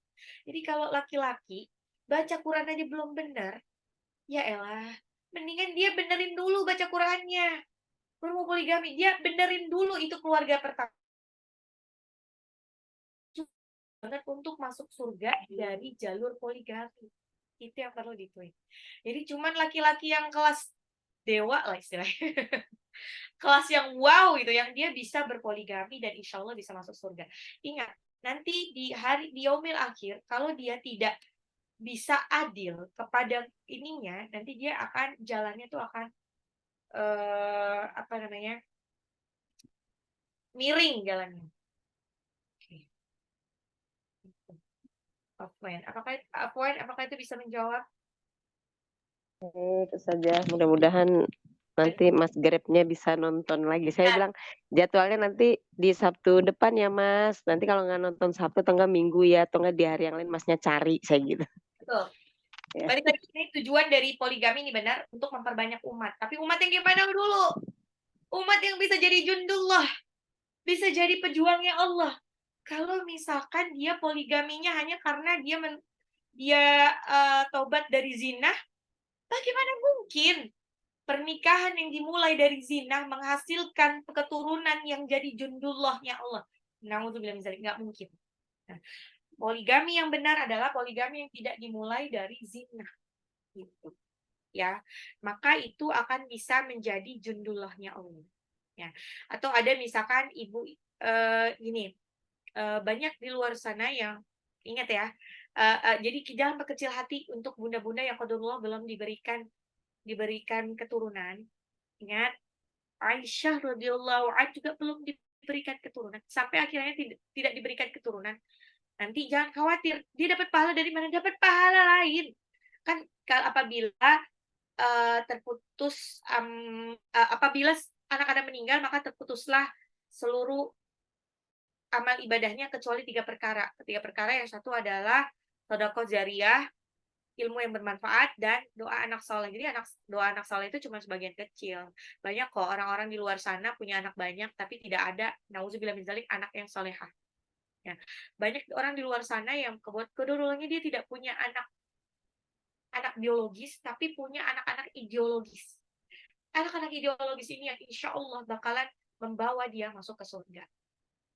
Jadi kalau laki-laki baca Quran aja belum benar, ya elah, mendingan dia benerin dulu baca Qurannya. Baru mau poligami, dia benerin dulu itu keluarga pertama. banget untuk masuk surga dari jalur poligami. Itu yang perlu dituin. Jadi cuman laki-laki yang kelas dewa lah istilahnya. Kelas yang wow gitu, yang dia bisa berpoligami dan insya Allah bisa masuk surga. Ingat, nanti di yaumil akhir, kalau dia tidak bisa adil kepada ininya, nanti dia akan jalannya tuh akan apa namanya, miring jalannya. Oke. Afwan, apakah itu bisa menjawab? Itu saja. Mudah-mudahan nanti Mas Grabnya bisa nonton lagi. Saya bilang jadwalnya nanti di Sabtu depan ya Mas. Nanti kalau nggak nonton Sabtu atau nggak Minggu ya, atau nggak di hari yang lain Masnya cari, saya gitu. Betul. Ya. Balik lagi, ini tujuan dari poligami ini benar untuk memperbanyak umat. Tapi umat yang gimana dulu? Umat yang bisa jadi jundullah, bisa jadi pejuangnya Allah. Kalau misalkan dia poligaminya hanya karena dia taubat dari zina, bagaimana mungkin pernikahan yang dimulai dari zina menghasilkan keturunan yang jadi jundullahnya Allah? Na'udzubillah min dzalik, nggak mungkin. Nah, poligami yang benar adalah poligami yang tidak dimulai dari zina. Gitu. Ya, maka itu akan bisa menjadi jundullahnya Allah. Ya. Atau ada misalkan ibu gini, banyak di luar sana yang ingat ya, jadi jangan berkecil hati untuk bunda-bunda yang qadarullah belum diberikan keturunan. Ingat, Aisyah radhiyallahu anha juga belum diberikan keturunan, sampai akhirnya tidak diberikan keturunan. Nanti jangan khawatir, dia dapat pahala dari mana? Dapat pahala lain. Kan apabila terputus apabila anak-anak meninggal, maka terputuslah seluruh amal ibadahnya kecuali 3 perkara. 3 perkara yang satu adalah sedekah jariyah, ilmu yang bermanfaat, dan doa anak soleh. Jadi doa anak soleh itu cuma sebagian kecil. Banyak kok orang-orang di luar sana punya anak banyak tapi tidak ada, nauzubillah min dzalik, anak yang solehah. Ya. Banyak orang di luar sana yang kedua-duanya dia tidak punya anak biologis tapi punya anak-anak ideologis. Anak-anak ideologis ini yang insya Allah bakalan membawa dia masuk ke surga.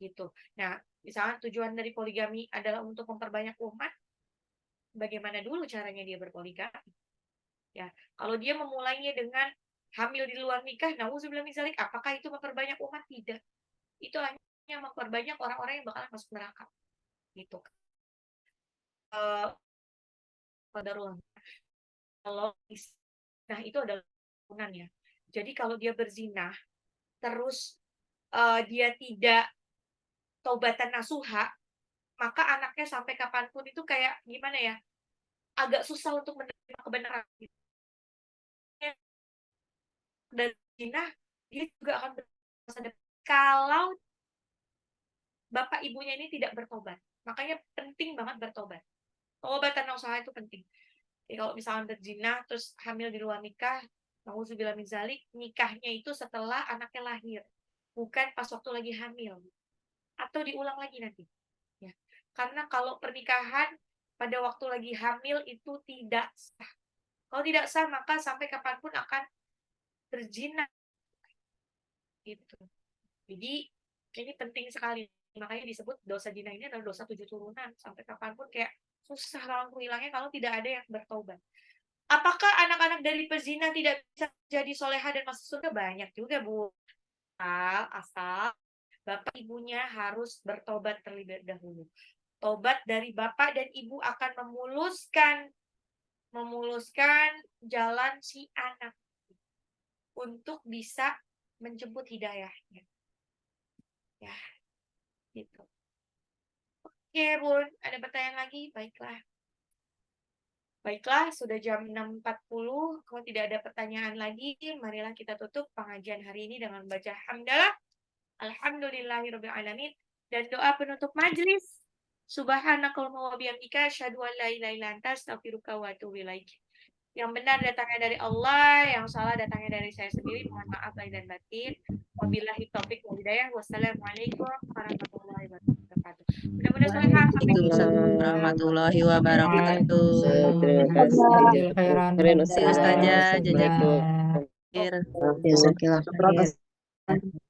Gitu. Nah, misalnya tujuan dari poligami adalah untuk memperbanyak umat, bagaimana dulu caranya dia berpoligami? Ya, kalau dia memulainya dengan hamil di luar nikah, nauzubillah min dzalik, apakah itu memperbanyak umat? Tidak. Itu hanya memperbanyak orang-orang yang bakalan masuk neraka. Gitu. Qadarullah. Kalau nah itu adalah keturunan ya. Jadi kalau dia berzina, terus dia tidak taubatan nasuha, maka anaknya sampai kapanpun itu kayak gimana ya, agak susah untuk menerima kebenaran. Dan zina, dia juga akan bermasa depan kalau bapak ibunya ini tidak bertobat. Makanya penting banget bertobat. Taubatan nasuha itu penting. Jadi kalau misalnya berzina terus hamil di luar nikah, nauzubillah min dzalik, nikahnya itu setelah anaknya lahir, bukan pas waktu lagi hamil. Atau diulang lagi nanti. Ya. Karena kalau pernikahan pada waktu lagi hamil itu tidak sah. Kalau tidak sah, maka sampai kapanpun akan berzina. Gitu. Jadi ini penting sekali. Makanya disebut dosa zina ini adalah dosa 7 turunan. Sampai kapanpun kayak susah langsung hilangnya kalau tidak ada yang bertobat. Apakah anak-anak dari pezina tidak bisa jadi soleha dan masuk surga? Banyak juga, Bu. Asal bapak ibunya harus bertobat terlebih dahulu. Tobat dari bapak dan ibu akan memuluskan jalan si anak untuk bisa menjemput hidayahnya. Ya, gitu. Oke, Bun. Ada pertanyaan lagi? Baiklah, sudah jam 6.40. Kalau tidak ada pertanyaan lagi, marilah kita tutup pengajian hari ini dengan baca hamdalah. Alhamdulillahirabbil alamin, dan doa penutup majelis. Subhanakallahumma wa bihamdika asyhadu an la ilaha illa anta astaghfiruka wa atubu ilaik. Yang benar datangnya dari Allah, yang salah datangnya dari saya sendiri. Mohon maaf lahir dan batin. Wabillahi taufik wal hidayah. Wassalamualaikum warahmatullahi wabarakatuh. Mudah-mudahan sampai Waalaikumsalam warahmatullahi wabarakatuh. Terima kasih. Terima kasih Ustazah. Assalamualaikum. Jazakallah khair.